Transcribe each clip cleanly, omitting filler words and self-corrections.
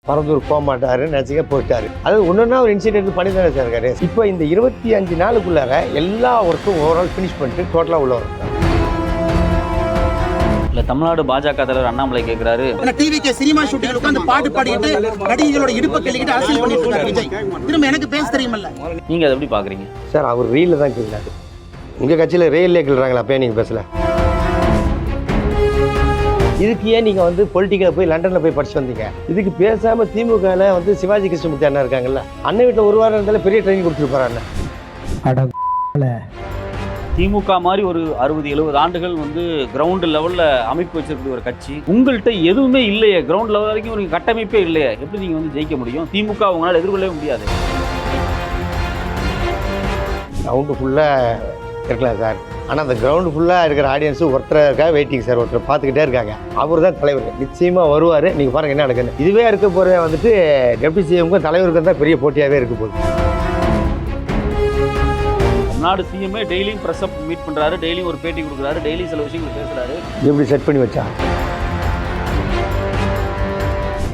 பரந்தூர் போக மாட்டாரு நினச்சிக்க போயிட்டாரு. அது ஒன்றுன்னா ஒரு இன்சிடென்ட் பண்ணி தானே சார் இருக்காரு. இப்போ இந்த 25 நாளுக்குள்ளார எல்லா ஒர்க்கும் ஓவரால் ஃபினிஷ் பண்ணிட்டு டோட்டலாக உள்ள வரும். இல்ல தமிழ்நாடு பாஜக தலைவர் அண்ணாமலை கேட்கிறாரு, டிவிக்கு சினிமா ஷூட்டிங் உட்கார்ந்து பாட்டு பாடிட்டு நடிகைகளோட இடுப்பை கிள்ளிக்கிட்டு அரசியல் பண்ணிட்டு இருக்காரு விஜய். திரும்ப எனக்கு பேச தெரியுமல்ல. நீங்க அதை எப்படி பாக்குறீங்க சார்? அவர் ரீலில் தான் கிள்ளாரு. உங்கள் கட்சியில் ரயிலே கிள்றாங்களா? அப்பயே நீங்கள் பேசல. இதுக்கு ஏன் நீங்கள் வந்து பொலிட்டிக்கலில் போய் லண்டனில் போய் படிச்சு வந்தீங்க? இதுக்கு பேசாமல் திமுகவில் வந்து சிவாஜி கிருஷ்ணமூர்த்தி அண்ணா இருக்காங்கல்ல, அண்ணன் வீட்டில் ஒரு வாரம் இருந்தாலும் பெரிய ட்ரைனிங் கொடுத்துருப்பாரு அண்ணன். திமுக மாதிரி ஒரு 60-70 ஆண்டுகள் வந்து கிரவுண்ட் லெவல்ல அமைப்பு வச்சிருக்கிற ஒரு கட்சி, உங்கள்கிட்ட எதுவுமே இல்லையே, கிரவுண்ட் லெவல் வரைக்கும் ஒரு கட்டமைப்பே இல்லையே, எப்படி நீங்க வந்து ஜெயிக்க முடியும்? திமுக உங்களால் எதிர்கொள்ளவே முடியாது. கிரவுண்டு ஃபுல்லாக இருக்கலாம் சார், ஆனால் அந்த கிரவுண்டு ஃபுல்லாக இருக்கிற ஆடியன்ஸு ஒருத்தருக்காக வெயிட்டிங் சார். ஒருத்தர் பார்த்துக்கிட்டே இருக்காங்க. அவர் தான் தலைவர், நிச்சயமாக வருவார். நீங்கள் பாருங்கள் என்ன நடக்குது. இதுவே இருக்க போகிற வந்துட்டு டெப்டி சிஎம்க்கும் தலைவருக்கும் தான் பெரிய போட்டியாகவே இருக்க போகுது. தமிழ்நாடு சிஎம்ஏ டெய்லியும் ப்ரெஸ் அப் மீட் பண்றாரு, டெய்லியும் ஒரு பேட்டி கொடுக்குறாரு, டெய்லி சில விஷயங்கள் பேசுறாரு. எப்படி செட் பண்ணி வச்சா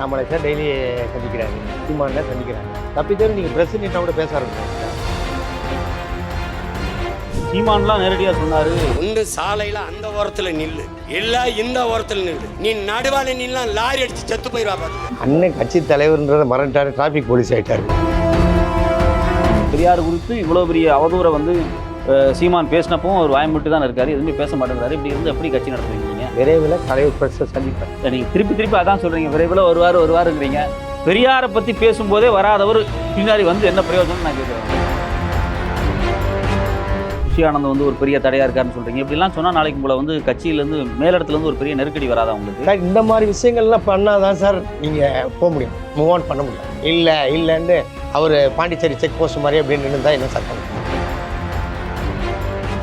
நம்மளை சார் டெய்லி சந்திக்கிறாரு, சீமான்ல சந்திக்கிறாங்க. தப்பித்தவரை நீங்கள் ப்ரெஸ் நீட்டாக கூட பேச ஆரம்பிச்சாங்க. சீமான்லாம் நேரடியா சொன்னாரு, ஒன்று சாலையில அந்த ஓரத்துல நில்லு, இல்ல இந்த ஓரத்துல நில்லு, நீ நடுவால நில்லாம் லாரி அடிச்சு செத்து போயிடுவா பாத்து. அண்ணன் கட்சி தலைவர்ன்றதை மறந்துட்டாரு, டிராஃபிக் போலீஸ் ஆயிட்டாரு. பெரியார் குறித்து இவ்வளவு பெரிய அவதூறை வந்து சீமான் பேசினப்போ அவர் வாய்மூட்டு தான் இருக்காரு, எதுவுமே பேச மாட்டேங்கிறாரு. இப்படி இருந்து எப்படி கட்சி நடத்துவீங்க நீங்க? விரைவில் தலைவர் ப்ரெஸ்ஸை சந்திப்பேன். நீங்க திருப்பி அதான் சொல்றீங்க, விரைவில் வருவாருங்கிறீங்க. பெரியாரை பத்தி பேசும்போதே வராதவர் பின்னாடி வந்து என்ன பிரயோஜனம் நான் கேட்கிறேன். ஆனந்த் வந்து ஒரு பெரிய தடையா இருக்காருன்னு சொல்றீங்க. இப்படிலாம் சொன்னா நாளைக்கு உங்களை வந்து கட்சியிலேருந்து மேலிடத்துலேருந்து ஒரு பெரிய நெருக்கடி வராதா உங்களுக்கு? சார் இந்த மாதிரி விஷயங்கள்லாம் பண்ணாதான் சார் நீங்கள் போக முடியும், மூவ் ஆன் பண்ண முடியும். இல்லைன்னு அவர் பாண்டிச்சேரி செக் போஸ்ட் மாதிரி அப்படின்னு இருந்தால் என்ன சார் பண்ண?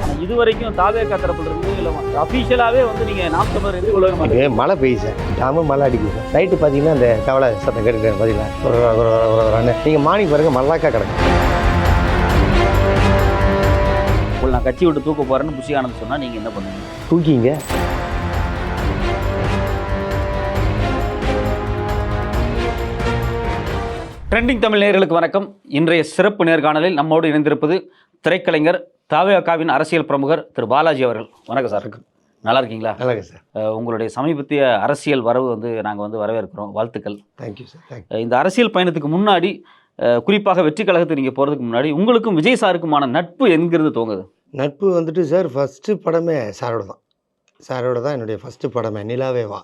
ஆனால் இது வரைக்கும் தாவேகா தரப்புல இருந்து இல்லை அஃபீஷியலாகவே வந்து நீங்கள் நாம் தமிழர் எதிர்கொள்ள மாட்டீங்க. மழை பெய்யுது சார், டாம மழை அடிக்குது சார். நைட்டு பார்த்தீங்கன்னா அந்த தவளை சத்தம் கேட்டுக்கிறேன் பார்த்தீங்கன்னா. நீங்கள் மார்னிங் பாருங்க மல்லாக்கா கிடக்கு. நான் கட்சி விட்டு தூக்க போறேன்னு புஷி ஆனந்த் சொன்னா நீங்க என்ன பண்ணுவீங்க? தூக்கிங்க. ட்ரெண்டிங் தமிழ் நேயர்களுக்கு வணக்கம். இன்றைய சிறப்பு நேர்காணலில் நம்மோடு இணைந்திருப்பது திரைக்கலைஞர், தாவேகாவின் அரசியல் பிரமுகர் திரு பாலாஜி அவர்கள். வணக்கம் சார். நல்லா இருக்கீங்களா? நல்லா இருக்கு சார். உங்களுடைய சமீபத்திய அரசியல் வரவு வந்து நாங்கள் வந்து வரவேற்கிறோம், வாழ்த்துக்கள். Thank you sir. தேங்க்யூ. இந்த அரசியல் பயணத்துக்கு முன்னாடி, குறிப்பாக வெற்றி கழகத்துக்கு நீங்கள் போகிறதுக்கு முன்னாடி உங்களுக்கும் விஜய் சாருக்குமான நட்பு என்கிறது தோங்குது? நட்பு வந்துட்டு சார் ஃபஸ்ட்டு படமே சாரோட தான் என்னுடைய ஃபஸ்ட்டு படமே, நிலாவே வா.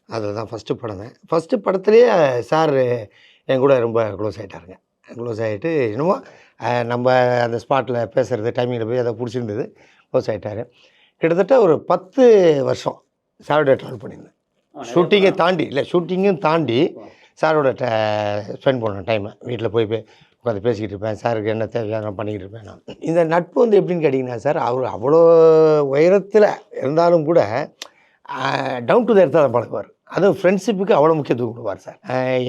அதில் தான் ஃபஸ்ட்டு படமே. ஃபஸ்ட்டு படத்துலேயே சார் என் கூட ரொம்ப க்ளோஸ் ஆகிட்டாருங்க. க்ளோஸ் ஆகிட்டு என்னமோ நம்ம அந்த ஸ்பாட்டில் பேசுகிறது டைமிங்கில் போய் அதை பிடிச்சிருந்தது, க்ளோஸ் ஆகிட்டார். கிட்டத்தட்ட ஒரு 10 வருஷம் சாரோட ட்ராவல் பண்ணியிருந்தேன். ஷூட்டிங்கும் தாண்டி சாரோட ஸ்பெண்ட் பண்ண டைமை வீட்டில் போய் உட்காந்து பேசிக்கிட்டு இருப்பேன். சாருக்கு என்ன தேவையான நான் பண்ணிக்கிட்டு இருப்பேன். நான் இந்த நட்பு வந்து எப்படின்னு கேட்டிங்கன்னா சார், அவர் அவ்வளோ உயரத்தில் இருந்தாலும் கூட டவுன் டு த எர்த்தாக தான் பழகுவார். அதுவும் ஃப்ரெண்ட்ஷிப்புக்கு அவ்வளோ முக்கியத்துவம் கொடுப்பார் சார்.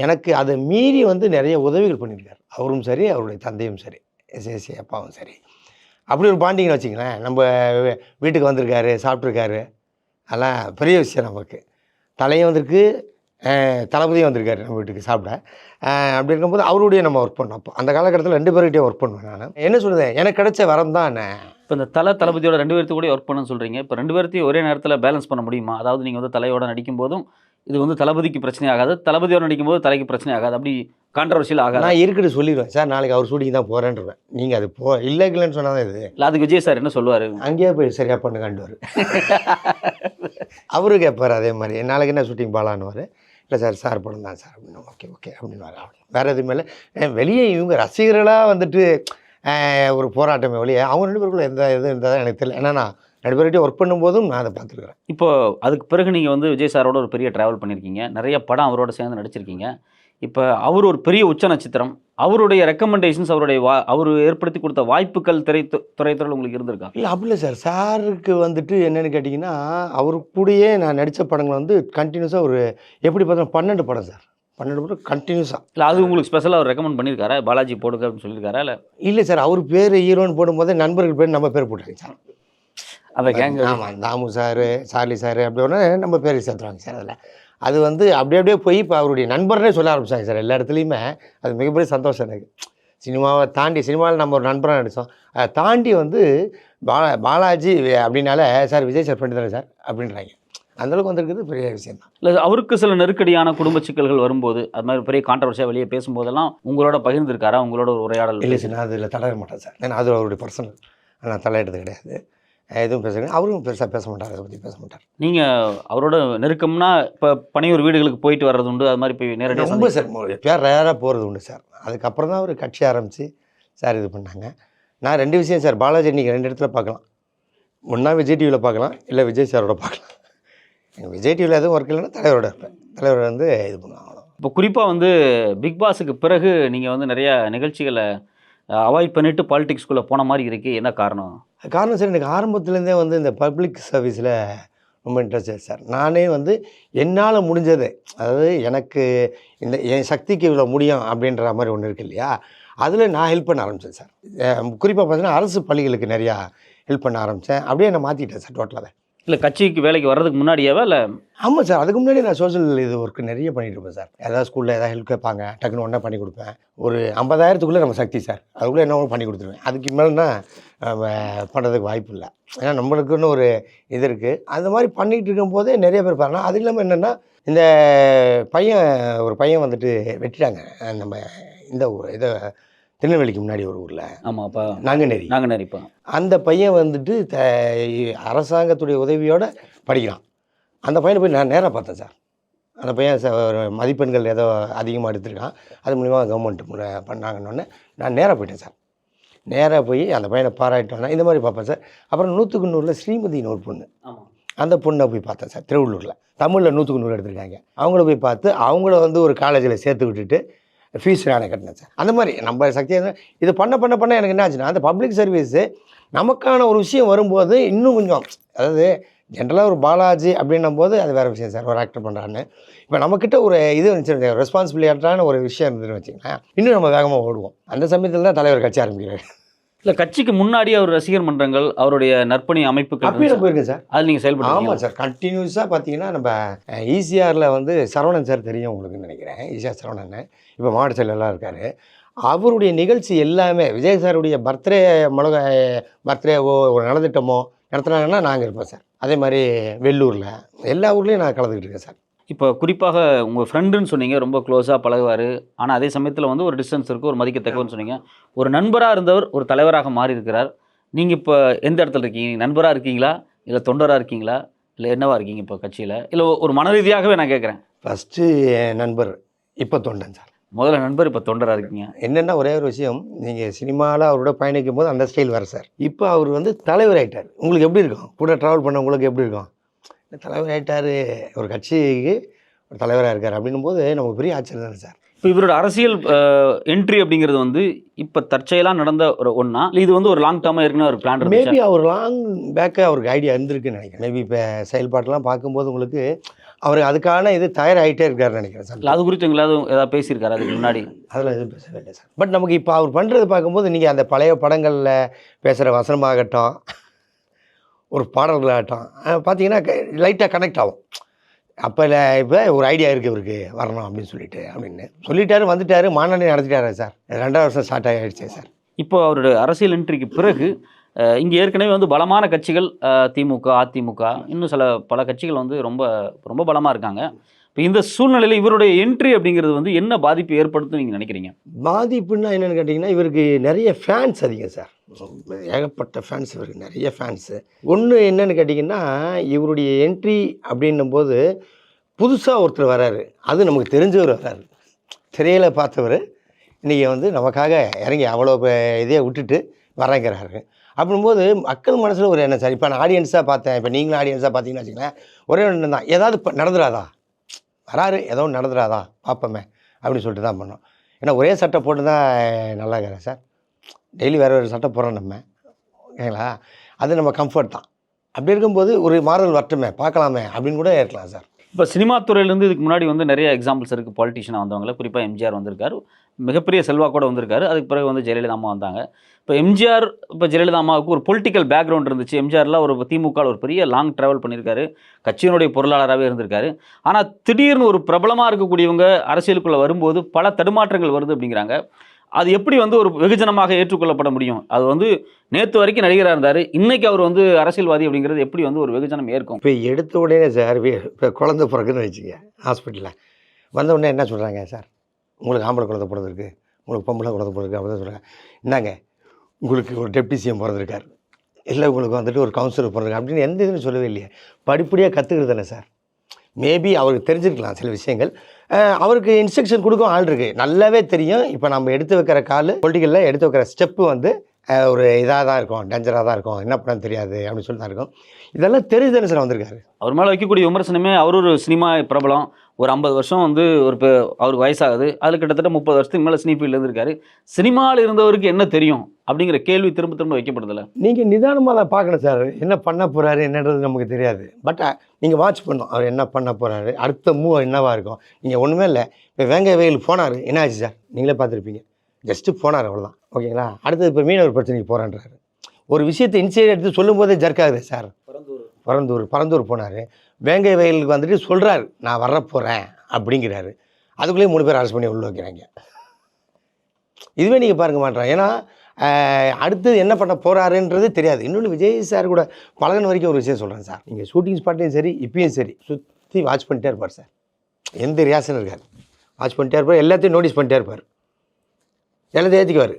எனக்கு அதை மீறி வந்து நிறைய உதவிகள் பண்ணியிருக்கார். அவரும் சரி, அவருடைய தந்தையும் சரி, எஸ்எஸ்சி அப்பாவும் சரி. அப்படி ஒரு பாண்டிங்கன்னு வச்சிங்களேன். நம்ம வீட்டுக்கு வந்திருக்காரு, சாப்பிட்ருக்காரு, அதெல்லாம் பெரிய விஷயம் நமக்கு. தலையும் வந்திருக்கு, தளபதியும் வந்திருக்காரு நம்ம வீட்டுக்கு சாப்பிட. அப்படி இருக்கும்போது அவருடைய நம்ம ஒர்க் பண்ணோம். அப்போ அந்த காலகட்டத்தில் 2 பேர்கிட்டே ஒர்க் பண்ணுவேன். நான் என்ன சொல்லுவேன், எனக்கு கிடைச்ச வரம் தான். இப்போ இந்த தளபதியோட 2 பேர்த்து கூட ஒர்க் பண்ணணும்னு சொல்கிறீங்க. இப்போ 2 பேர்த்தையும் ஒரே நேரத்தில் பேலன்ஸ் பண்ண முடியுமா? அதாவது நீங்கள் வந்து தலையோட நடிக்கும் போதும் இது வந்து தளபதிக்கு பிரச்சனை ஆகாது, தளபதியோட நடிக்கும் போது தலைக்கு பிரச்சனை ஆகாது, அப்படி கான்ட்ரவர்ஷியல் ஆகாது. நான் இருக்குன்னு சொல்லிடுவேன் சார், நாளைக்கு அவர் ஷூட்டிங் தான் போகிறேன்றேன். நீங்கள் அது இல்லைன்னு சொன்னால் தான் இது இல்லை. அதுக்கு விஜய் சார் என்ன சொல்லுவார்? அங்கேயே போய் சரியாக பண்ணு கண்டுவார். அவரு கேட்பார் அதே மாதிரி, நாளைக்கு என்ன ஷூட்டிங் பாலான்னுவார். இல்லை சார் படம் தான் சார் அப்படின்னு. ஓகே அப்படின்வார். வேறு எதுவுமே இல்லை. வெளியே இவங்க ரசிகர்களாக வந்துட்டு ஒரு போராட்டமே வெளியே அவங்க 2 பேருக்குள்ள எந்த இது இருந்தால் எனக்கு தெரியல. ஏன்னா நான் 2 பேர்கிட்டே ஒர்க் பண்ணும்போதும் நான் அதை பார்த்துருக்குறேன். இப்போ அதுக்கு பிறகு நீங்கள் வந்து விஜய் சாரோட ஒரு பெரிய ட்ராவல் பண்ணியிருக்கீங்க, நிறைய படம் அவரோட சேர்ந்து நடிச்சிருக்கீங்க. இப்போ அவர் ஒரு பெரிய உச்ச நட்சத்திரம், அவருடைய ரெக்கமெண்டேஷன்ஸ், அவர் ஏற்படுத்தி கொடுத்த வாய்ப்புகள் திரைத்துறையில் உங்களுக்கு இருந்திருக்கா? இல்லை அப்படி இல்லை சார். சாருக்கு வந்துட்டு என்னென்னு கேட்டிங்கன்னா, அவரு கூடயே நான் நடித்த படங்கள் வந்து கண்டினியூஸாக ஒரு எப்படி பார்த்தா 12 படம் சார், 12 படம் கண்டினியூஸாக. இல்லை அது உங்களுக்கு ஸ்பெஷலாக அவர் ரெக்கமெண்ட் பண்ணியிருக்காரா? பாலாஜி போடுங்க அப்படின்னு சொல்லியிருக்காரா? இல்லை சார், அவர் பேர் ஹீரோன்னு போடும்போது நண்பர்கள் பேர் நம்ம பேர் போட்டுருங்க சார். அந்த கேங். ஆமாம், தாமு சார், சார்லி சார் அப்படி ஒன்று நம்ம பேர் சேர்த்துருவாங்க சார். அதில் அது வந்து அப்படியே போய் இப்போ அவருடைய நண்பர்னே சொல்ல ஆரம்பிச்சாங்க சார் எல்லா இடத்துலையுமே. அது மிகப்பெரிய சந்தோஷம் எனக்கு. சினிமாவை தாண்டி சினிமாவில் நம்ம ஒரு நண்பராக நடித்தோம், அதை தாண்டி வந்து பாலாஜி அப்படின்னாலே சார் விஜய் சார் ஃப்ரெண்டு தானே சார் அப்படின்றாங்க. அந்தளவுக்கு வந்திருக்குது பெரிய விஷயம் தான். இல்லை அவருக்கு சில நெருக்கடியான குடும்ப சிக்கல்கள் வரும்போது அது மாதிரி பெரிய கான்ட்ரவர்சியாக வெளியே பேசும்போதெல்லாம் உங்களோட பகிர்ந்துருக்காரா? உங்களோட ஒரு உரையாடல்? இல்லை சார், நான் அதில் தலையிட மாட்டேன் சார். ஏன்னா அது அவருடைய பர்சனல், நான் தலையிடுறது கிடையாது. எதுவும் பேசுகிறேன், அவரும் பெருசாக பேச மாட்டார், அதை பற்றி பேச மாட்டார். நீங்கள் அவரோட நெருக்கம்னா இப்போ பணியூர் வீடுகளுக்கு போயிட்டு வர்றது உண்டு, அது மாதிரி போய் நேரடியாக ரொம்ப சார் எப்போயா ரேராக போகிறது உண்டு சார். அதுக்கப்புறம் தான் ஒரு கட்சி ஆரம்பித்து சார் இது பண்ணாங்க. நான் 2 விஷயம் சார், பாலாஜி நீங்கள் 2 இடத்துல பார்க்கலாம். ஒன்றா விஜய் டிவியில் பார்க்கலாம், இல்லை விஜய் சாரோட பார்க்கலாம். எங்கள் விஜய் டிவியில் எதுவும் ஒர்க் இல்லைன்னா தலைவரோட இருப்பேன். தலைவர் வந்து இது பண்ணுவாங்க. இப்போ குறிப்பாக வந்து பிக் பாஸுக்கு பிறகு நீங்கள் வந்து நிறைய நிகழ்ச்சிகளை அவாய்ட் பண்ணிவிட்டு பாலிடிக்ஸ்குள்ளே போன மாதிரி இருக்கு, என்ன காரணம்? காரணம் சார், எனக்கு ஆரம்பத்துலேருந்தே வந்து இந்த பப்ளிக் சர்வீஸில் ரொம்ப இன்ட்ரெஸ்ட் சார். நானே வந்து என்னால் முடிஞ்சது, அதாவது எனக்கு இந்த என் சக்திக்கு இவ்வளோ முடியும் அப்படின்ற மாதிரி ஒன்று இருக்குது இல்லையா, அதில் நான் ஹெல்ப் பண்ண ஆரம்பித்தேன் சார். குறிப்பாக பார்த்தீங்கன்னா அரசு பள்ளிகளுக்கு நிறையா ஹெல்ப் பண்ண ஆரம்பித்தேன். அப்படியே நான் மாற்றிட்டேன் சார் டோட்டலாகவே. இல்லை கட்சிக்கு வேலைக்கு வர்றதுக்கு முன்னாடியாவா? இல்லை ஆமாம் சார், அதுக்கு முன்னாடி நான் சோஷியல் இது ஒர்க்கு நிறைய பண்ணிகிட்டு இருப்பேன் சார். ஏதாவது ஸ்கூலில் ஏதாவது ஹெல்ப் கேட்பாங்க, டக்குன்னு ஒன்றா பண்ணி கொடுப்பேன். ஒரு 50,000த்துக்குள்ளே நம்ம சக்தி சார், அதுக்குள்ளே என்ன பண்ணி கொடுத்துருவேன். அதுக்கு மேலேனா பண்ணுறதுக்கு வாய்ப்பு இல்லை. ஏன்னா நம்மளுக்குன்னு ஒரு இது இருக்குது. அந்த மாதிரி பண்ணிகிட்டு இருக்கும்போதே நிறைய பேர் பாருங்க. அது இல்லாமல் என்னென்னா, இந்த ஒரு பையன் வந்துட்டு வெட்டிட்டாங்க நம்ம இந்த ஊர் இதை திருநெல்வேலிக்கு முன்னாடி ஒரு ஊரில். ஆமாப்பா, நாங்குநேரிப்பா. அந்த பையன் வந்துட்டு அரசாங்கத்துடைய உதவியோடு படிக்கிறான். அந்த பையனை போய் நான் நேராக பார்த்தேன் சார். அந்த பையன் மதிப்பெண்கள் ஏதோ அதிகமாக எடுத்துருக்கான், அது மூலிமா கவர்மெண்ட் பண்ணாங்கன்னொன்னே நான் நேராக போயிட்டேன் சார். நேராக போய் அந்த பையனை பாராட்டிட்டோன்னா இந்த மாதிரி பார்ப்பேன் சார். அப்புறம் 100க்கு 100 ஸ்ரீமதினு ஒரு பொண்ணு, அந்த பொண்ணை போய் பார்த்தேன் சார். திருவள்ளூரில் தமிழில் 100க்கு 100 எடுத்திருக்காங்க. அவங்கள போய் பார்த்து அவங்கள வந்து ஒரு காலேஜில் சேர்த்து விட்டுட்டு ஃபீஸ் நானே கட்டினேன் சார். அந்த மாதிரி நம்ம சக்தியாக இது பண்ண எனக்கு என்ன ஆச்சுன்னா, அந்த பப்ளிக் சர்வீஸு நமக்கான ஒரு விஷயம் வரும்போது இன்னும் கொஞ்சம், அதாவது ஜென்ரலாக ஒரு பாலாஜி அப்படின்னும் போது அது வேறு விஷயம் சார், ஒரு ஆக்டர் பண்ணுறான்னு. இப்போ நம்மக்கிட்ட ஒரு இது வந்துச்சு, ரெஸ்பான்சிபிலிட்டான ஒரு விஷயம் இருந்துன்னு வச்சிங்களேன், இன்னும் நம்ம வேகமாக ஓடுவோம். அந்த சமயத்தில் தான் தலைவர் கட்சி ஆரம்பிக்கிறார். இல்லை கட்சிக்கு முன்னாடி அவர் ரசிகர் மன்றங்கள், அவருடைய நற்பணி அமைப்புகள் அப்படியே போயிருக்கேன் சார். அது நீங்கள் செயல்பட்டு? ஆமாம் சார், கண்டினியூஸாக பார்த்தீங்கன்னா நம்ம ஈசிஆரில் வந்து சரவணன் சார் தெரியும் உங்களுக்குன்னு நினைக்கிறேன். ஈசிஆர் சரவணன் இப்போ மாவட்ட செயலெல்லாம் இருக்கார். அவருடைய நிகழ்ச்சி எல்லாமே விஜய் சாருடைய பர்த்டேவோ ஒரு நலத்திட்டமோ நடத்துனாங்கன்னா நாங்கள் இருப்போம் சார். அதே மாதிரி வெள்ளூரில் எல்லா ஊர்லேயும் நான் கலந்துக்கிட்டு இருக்கேன் சார். இப்போ குறிப்பாக உங்கள் ஃப்ரெண்டுன்னு சொன்னீங்க, ரொம்ப க்ளோஸாக பழகுவார், ஆனால் அதே சமயத்தில் வந்து ஒரு டிஸ்டன்ஸ் இருக்குது, ஒரு மதிக்கத்தக்கவன்னு சொன்னீங்க. ஒரு நண்பராக இருந்தவர் ஒரு தலைவராக மாறி இருக்கிறார். நீங்கள் இப்போ எந்த இடத்துல இருக்கீங்க? நண்பராக இருக்கீங்களா, இல்லை தொண்டராக இருக்கீங்களா, இல்லை என்னவா இருக்கீங்க இப்போ கட்சியில்? இல்லை ஒரு மன ரீதியாகவே நான் கேட்குறேன். ஃபஸ்ட்டு நண்பர், இப்போ தொண்டன் சார். முதல்ல நண்பர், இப்போ தொண்டராக இருக்கீங்க. என்னென்னா ஒரே ஒரு விஷயம், நீங்கள் சினிமாவில் அவரோட பயணிக்கும் போது அந்த ஸ்டைல் வேறு சார். இப்போ அவர் வந்து தலைவர் ஆகிட்டார். உங்களுக்கு எப்படி இருக்கும்? கூட ட்ராவல் பண்ண உங்களுக்கு எப்படி இருக்கும்? தலைவர் ஆகிட்டார், ஒரு கட்சிக்கு ஒரு தலைவராக இருக்கார் அப்படின்னும் போது நமக்கு பெரிய ஆச்சரியம் தானே சார். இப்போ இவரோட அரசியல் என்ட்ரி அப்படிங்கிறது வந்து இப்போ தற்செயலாக நடந்த ஒரு ஒன்றா, இல்லை இது வந்து ஒரு லாங் டேர்மாக இருக்குன்னு ஒரு பிளான்? மேபி அவர் லாங் பேக்காக அவருக்கு ஐடியா இருந்திருக்குன்னு நினைக்கிறேன். மேபி இப்போ செயல்பாட்டெலாம் பார்க்கும்போது உங்களுக்கு அவர் அதுக்கான இது தயாராகிட்டே இருக்காருன்னு நினைக்கிறேன் சார். அது குறித்து எங்களாவது ஏதாவது பேசியிருக்காரு அதுக்கு முன்னாடி? அதெல்லாம் எதுவும் பேசவே இல்லை சார். பட் நமக்கு இப்போ அவர் பண்ணுறது பார்க்கும்போது நீங்கள் அந்த பழைய படங்களில் பேசுகிற வசனமாகட்டும், ஒரு பாடல்களாகட்டும் பார்த்தீங்கன்னா லைட்டாக கனெக்ட் ஆகும். அப்போ இப்போ ஒரு ஐடியா இருக்குது இவருக்கு வரணும் அப்படின்னு சொல்லிட்டாரு, வந்துட்டார், மாநாடு நடத்திட்டாரு சார். 2ஆவது வருஷம் ஸ்டார்ட் ஆகிடுச்சு சார். இப்போ அவருடைய அரசியல் என்ட்ரிக்கு பிறகு இங்கே ஏற்கனவே வந்து பலமான கட்சிகள் திமுக, அதிமுக, இன்னும் பல கட்சிகள் வந்து ரொம்ப ரொம்ப பலமாக இருக்காங்க. இப்போ இந்த சூழ்நிலையில் இவருடைய என்ட்ரி அப்படிங்கிறது வந்து என்ன பாதிப்பு ஏற்படுத்தும் நீங்கள் நினைக்கிறீங்க? பாதிப்புன்னா என்னென்னு கேட்டிங்கன்னா, இவருக்கு நிறைய ஃபேன்ஸ் அதிகம் சார். ஏகப்பட்ட ஃபேன்ஸ், இவருக்கு நிறைய ஃபேன்ஸு. ஒன்று என்னென்னு கேட்டிங்கன்னா, இவருடைய என்ட்ரி அப்படின்னும் போது புதுசாக ஒருத்தர் வராரு, அது நமக்கு தெரிஞ்சவர் வராரு, திரையில் பார்த்தவர் இன்றைக்கி வந்து நமக்காக இறங்கி அவ்வளோ இதே விட்டுட்டு வரங்கிறாரு. அப்படின்போது மக்கள் மனசில் ஒரு என்ன சார், இப்போ நான் ஆடியன்ஸாக பார்த்தேன், இப்போ நீங்களும் ஆடியன்ஸாக பார்த்தீங்கன்னா வச்சுங்களேன், ஒரே ஒன்று தான், ஏதாவது இப்போ நடந்துடாதா, வராரு ஏதோ ஒன்று நடந்துடாதா பார்ப்போமே அப்படின்னு சொல்லிட்டு தான் பண்ணோம். ஏன்னா ஒரே சட்டை போட்டு தான் நல்லா இருக்கிறேன் சார். டெய்லி வேறு சட்டை போடுறோம் நம்ம, ஓகேங்களா, அது நம்ம கம்ஃபர்ட் தான். அப்படி இருக்கும்போது ஒரு மாறுதல் வரட்டுமே, பார்க்கலாமே அப்படின்னு கூட இருக்கலாம் சார். இப்போ சினிமா துறையிலேருந்து இதுக்கு முன்னாடி வந்து நிறைய எக்ஸாம்பிள்ஸ் இருக்குது. பாலிட்டிஷியனாக வந்தவங்கள, குறிப்பாக எம்ஜிஆர் வந்திருக்காரு, மிகப்பெரிய செல்வாக்கோட வந்திருக்காரு. அதுக்கு பிறகு வந்து ஜெயலலிதா அம்மா வந்தாங்க. இப்போ எம்ஜிஆர், இப்போ ஜெயலலிதா அம்மாவுக்கு ஒரு பொலிட்டிக்கல் பேக்ரவுண்ட் இருந்துச்சு. எம்ஜிஆர்லாம் ஒரு திமுகவில் ஒரு பெரிய லாங் ட்ராவல் பண்ணியிருக்காரு, கட்சியினுடைய பொருளாளராகவே இருந்திருக்காரு. ஆனால் திடீர்னு ஒரு பிரபலமாக இருக்கக்கூடியவங்க அரசியலுக்குள்ளே வரும்போது பல தடுமாற்றங்கள் வருது அப்படிங்கிறாங்க. அது எப்படி வந்து ஒரு வெகுஜனமாக ஏற்றுக்கொள்ளப்பட முடியும்? அது வந்து நேற்று வரைக்கும் நடிகராக இருந்தார், இன்னைக்கு அவர் வந்து அரசியல்வாதி அப்படிங்கிறது எப்படி வந்து ஒரு வெகுஜனம் ஏற்கும்? இப்போ எடுத்த உடனே சார் இப்போ குழந்தை பிறகுன்னு வச்சுங்க, ஹாஸ்பிட்டலில் வந்த உடனே என்ன சொல்கிறாங்க, சார் உங்களுக்கு ஆம்பளை குழந்தை பிறந்திருக்கு, உங்களுக்கு பொம்பளை குழந்தை பிறந்திருக்கு அப்படின்னு சொல்கிறாங்க. என்னங்க உங்களுக்கு ஒரு டெப்டி சிஎம் பிறந்திருக்காரு, இல்லை உங்களுக்கு வந்துட்டு ஒரு கவுன்சிலர் பிறந்திருக்கு அப்படின்னு எந்த இதுன்னு சொல்லவே இல்லையே. படிப்படியாக கற்றுக்கிறது தானே சார். மேபி அவருக்கு தெரிஞ்சிருக்கலாம் சில விஷயங்கள், அவருக்கு இன்ஸ்ட்ரக்ஷன் கொடுக்கும் ஆள் இருக்குது, நல்லாவே தெரியும். இப்போ நம்ம எடுத்து வைக்கிற கால் பொலிட்டிக்கலில் எடுத்து வைக்கிற ஸ்டெப்பு வந்து ஒரு இதாக தான் இருக்கும், டேஞ்சராக தான் இருக்கும், என்ன பண்ண தெரியாது அப்படின்னு சொல்லி தான் இருக்கும். இதெல்லாம் தெரியுதுன்னு சார் வந்திருக்காரு. அவர் மேலே வைக்கக்கூடிய விமர்சனமே, அவர் ஒரு சினிமா பிரபலம், ஒரு 50 வருஷம் வந்து அவருக்கு வயசாகுது, அதில் கிட்டத்தட்ட 30 வருஷத்துக்கு மேலே சினி ஃபீல்டில் இருந்திருக்காரு, சினிமாவில் இருந்தவருக்கு என்ன தெரியும் அப்படிங்கிற கேள்வி திரும்ப திரும்ப வைக்கப்படுதில்ல. நீங்கள் நிதானமாக தான் பார்க்கணும் சார், என்ன பண்ண போகிறாரு என்னன்றது நமக்கு தெரியாது. பட் நீங்கள் வாட்ச் பண்ணணும், அவர் என்ன பண்ண போகிறாரு, அடுத்த மூவ் என்னவாக இருக்கும். நீங்கள் ஒன்றுமே இல்லை, இப்போ வேங்க வயலுக்கு போனார், என்ன ஆச்சு சார் நீங்களே பார்த்துருப்பீங்க, ஜஸ்ட்டு போனார் அவ்வளோதான், ஓகேங்களா. அடுத்தது இப்போ மீனவர் பிரச்சனைக்கு போகிறான்றாரு. ஒரு விஷயத்தை இன்சைட் எடுத்து சொல்லும் போதே ஜர்க்காகுது சார். பரந்தூர் போனார், வேங்கை வயலுக்கு வந்துட்டு சொல்கிறாரு நான் வரப்போகிறேன் அப்படிங்கிறாரு. அதுக்குள்ளேயே 3 பேர் அரெஸ்ட் பண்ணி உள்ள வைக்கிறாங்க. இதுவே நீங்கள் பாருங்க மாட்டேறாங்க. ஏன்னா அடுத்தது என்ன பண்ண போகிறாருன்றது தெரியாது. இன்னொன்று விஜய் சார் கூட பழகின வரைக்கும் ஒரு விஷயம் சொல்கிறேன் சார், நீங்கள் ஷூட்டிங் ஸ்பாட்லேயும் சரி இப்பயும் சரி சுற்றி வாட்ச் பண்ணிட்டே இருப்பார் சார். எந்த ரியாக்ஷன் இருக்காது, வாட்ச் பண்ணிட்டே இருப்பார், எல்லாத்தையும் நோட்டீஸ் பண்ணிட்டே இருப்பார், எல்லாத்தையும் ஏற்றிக்குவார்.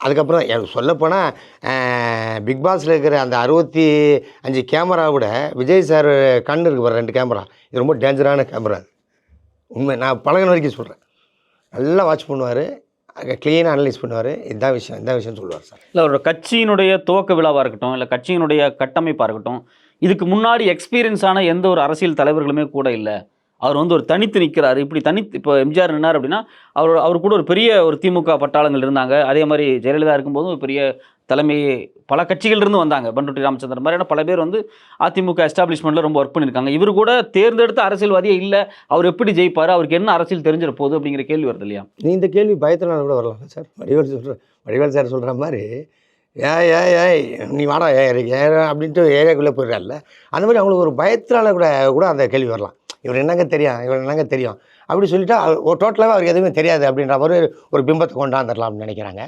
அதுக்கப்புறம் எனக்கு சொல்லப்போனால் பிக் பாஸில் இருக்கிற அந்த 65 கேமரா விட விஜய் சார் கண் இருக்கு பாரு 2 கேமரா, இது ரொம்ப டேஞ்சரான கேமரா. அது உண்மை, நான் பழகின வரைக்கும் சொல்கிறேன். நல்லா வாட்ச் பண்ணுவார், க்ளீனாக அனலைஸ் பண்ணுவார். இதுதான் விஷயம் சொல்லுவார் சார். இல்லை அவரோட கட்சியினுடைய துவக்க விழாவாக இருக்கட்டும், இல்லை கட்சியினுடைய கட்டமைப்பாக இருக்கட்டும், இதுக்கு முன்னாடி எக்ஸ்பீரியன்ஸான எந்த ஒரு அரசியல் தலைவர்களுமே கூட இல்லை. அவர் வந்து ஒரு தனித்து நிற்கிறாரு. இப்படி இப்போ எம்ஜிஆர் நின்னார் அப்படின்னா அவர் கூட ஒரு பெரிய ஒரு திமுக பட்டாளங்கள் இருந்தாங்க. அதே மாதிரி ஜெயலலிதா இருக்கும்போதும் ஒரு பெரிய தலைமை பல கட்சிகள்லேருந்து வந்தாங்க. பண்ருட்டி ராமச்சந்திரன் மாதிரியான பல பேர் வந்து அதிமுக எஸ்டாப்ளிஷ்மெண்ட்டில் ரொம்ப ஒர்க் பண்ணியிருக்காங்க. இவர் கூட தேர்ந்தெடுத்த அரசியல்வாதியே இல்லை, அவர் எப்படி ஜெயிப்பார், அவருக்கு என்ன அரசியல் தெரிஞ்சிட போகுது அப்படிங்கிற கேள்வி வருது இல்லையா? நீ இந்த கேள்வி பயத்தினால கூட வரலாம் சார். வடிவேல் சார் சொல்கிற மாதிரி ஏய் நீ வாடா அப்படின்ட்டு ஏரியாக்குள்ளே போயிடறாருல, அந்த மாதிரி அவங்களுக்கு ஒரு பயத்தினால கூட அந்த கேள்வி வரலாம். இவர் என்னங்க தெரியும் அப்படி சொல்லிட்டா டோட்டலாகவே அவருக்கு எதுவுமே தெரியாது அப்படின்ற மாதிரி ஒரு பிம்பத்தை கொண்டாந்துடலாம் அப்படின்னு நினைக்கிறாங்க.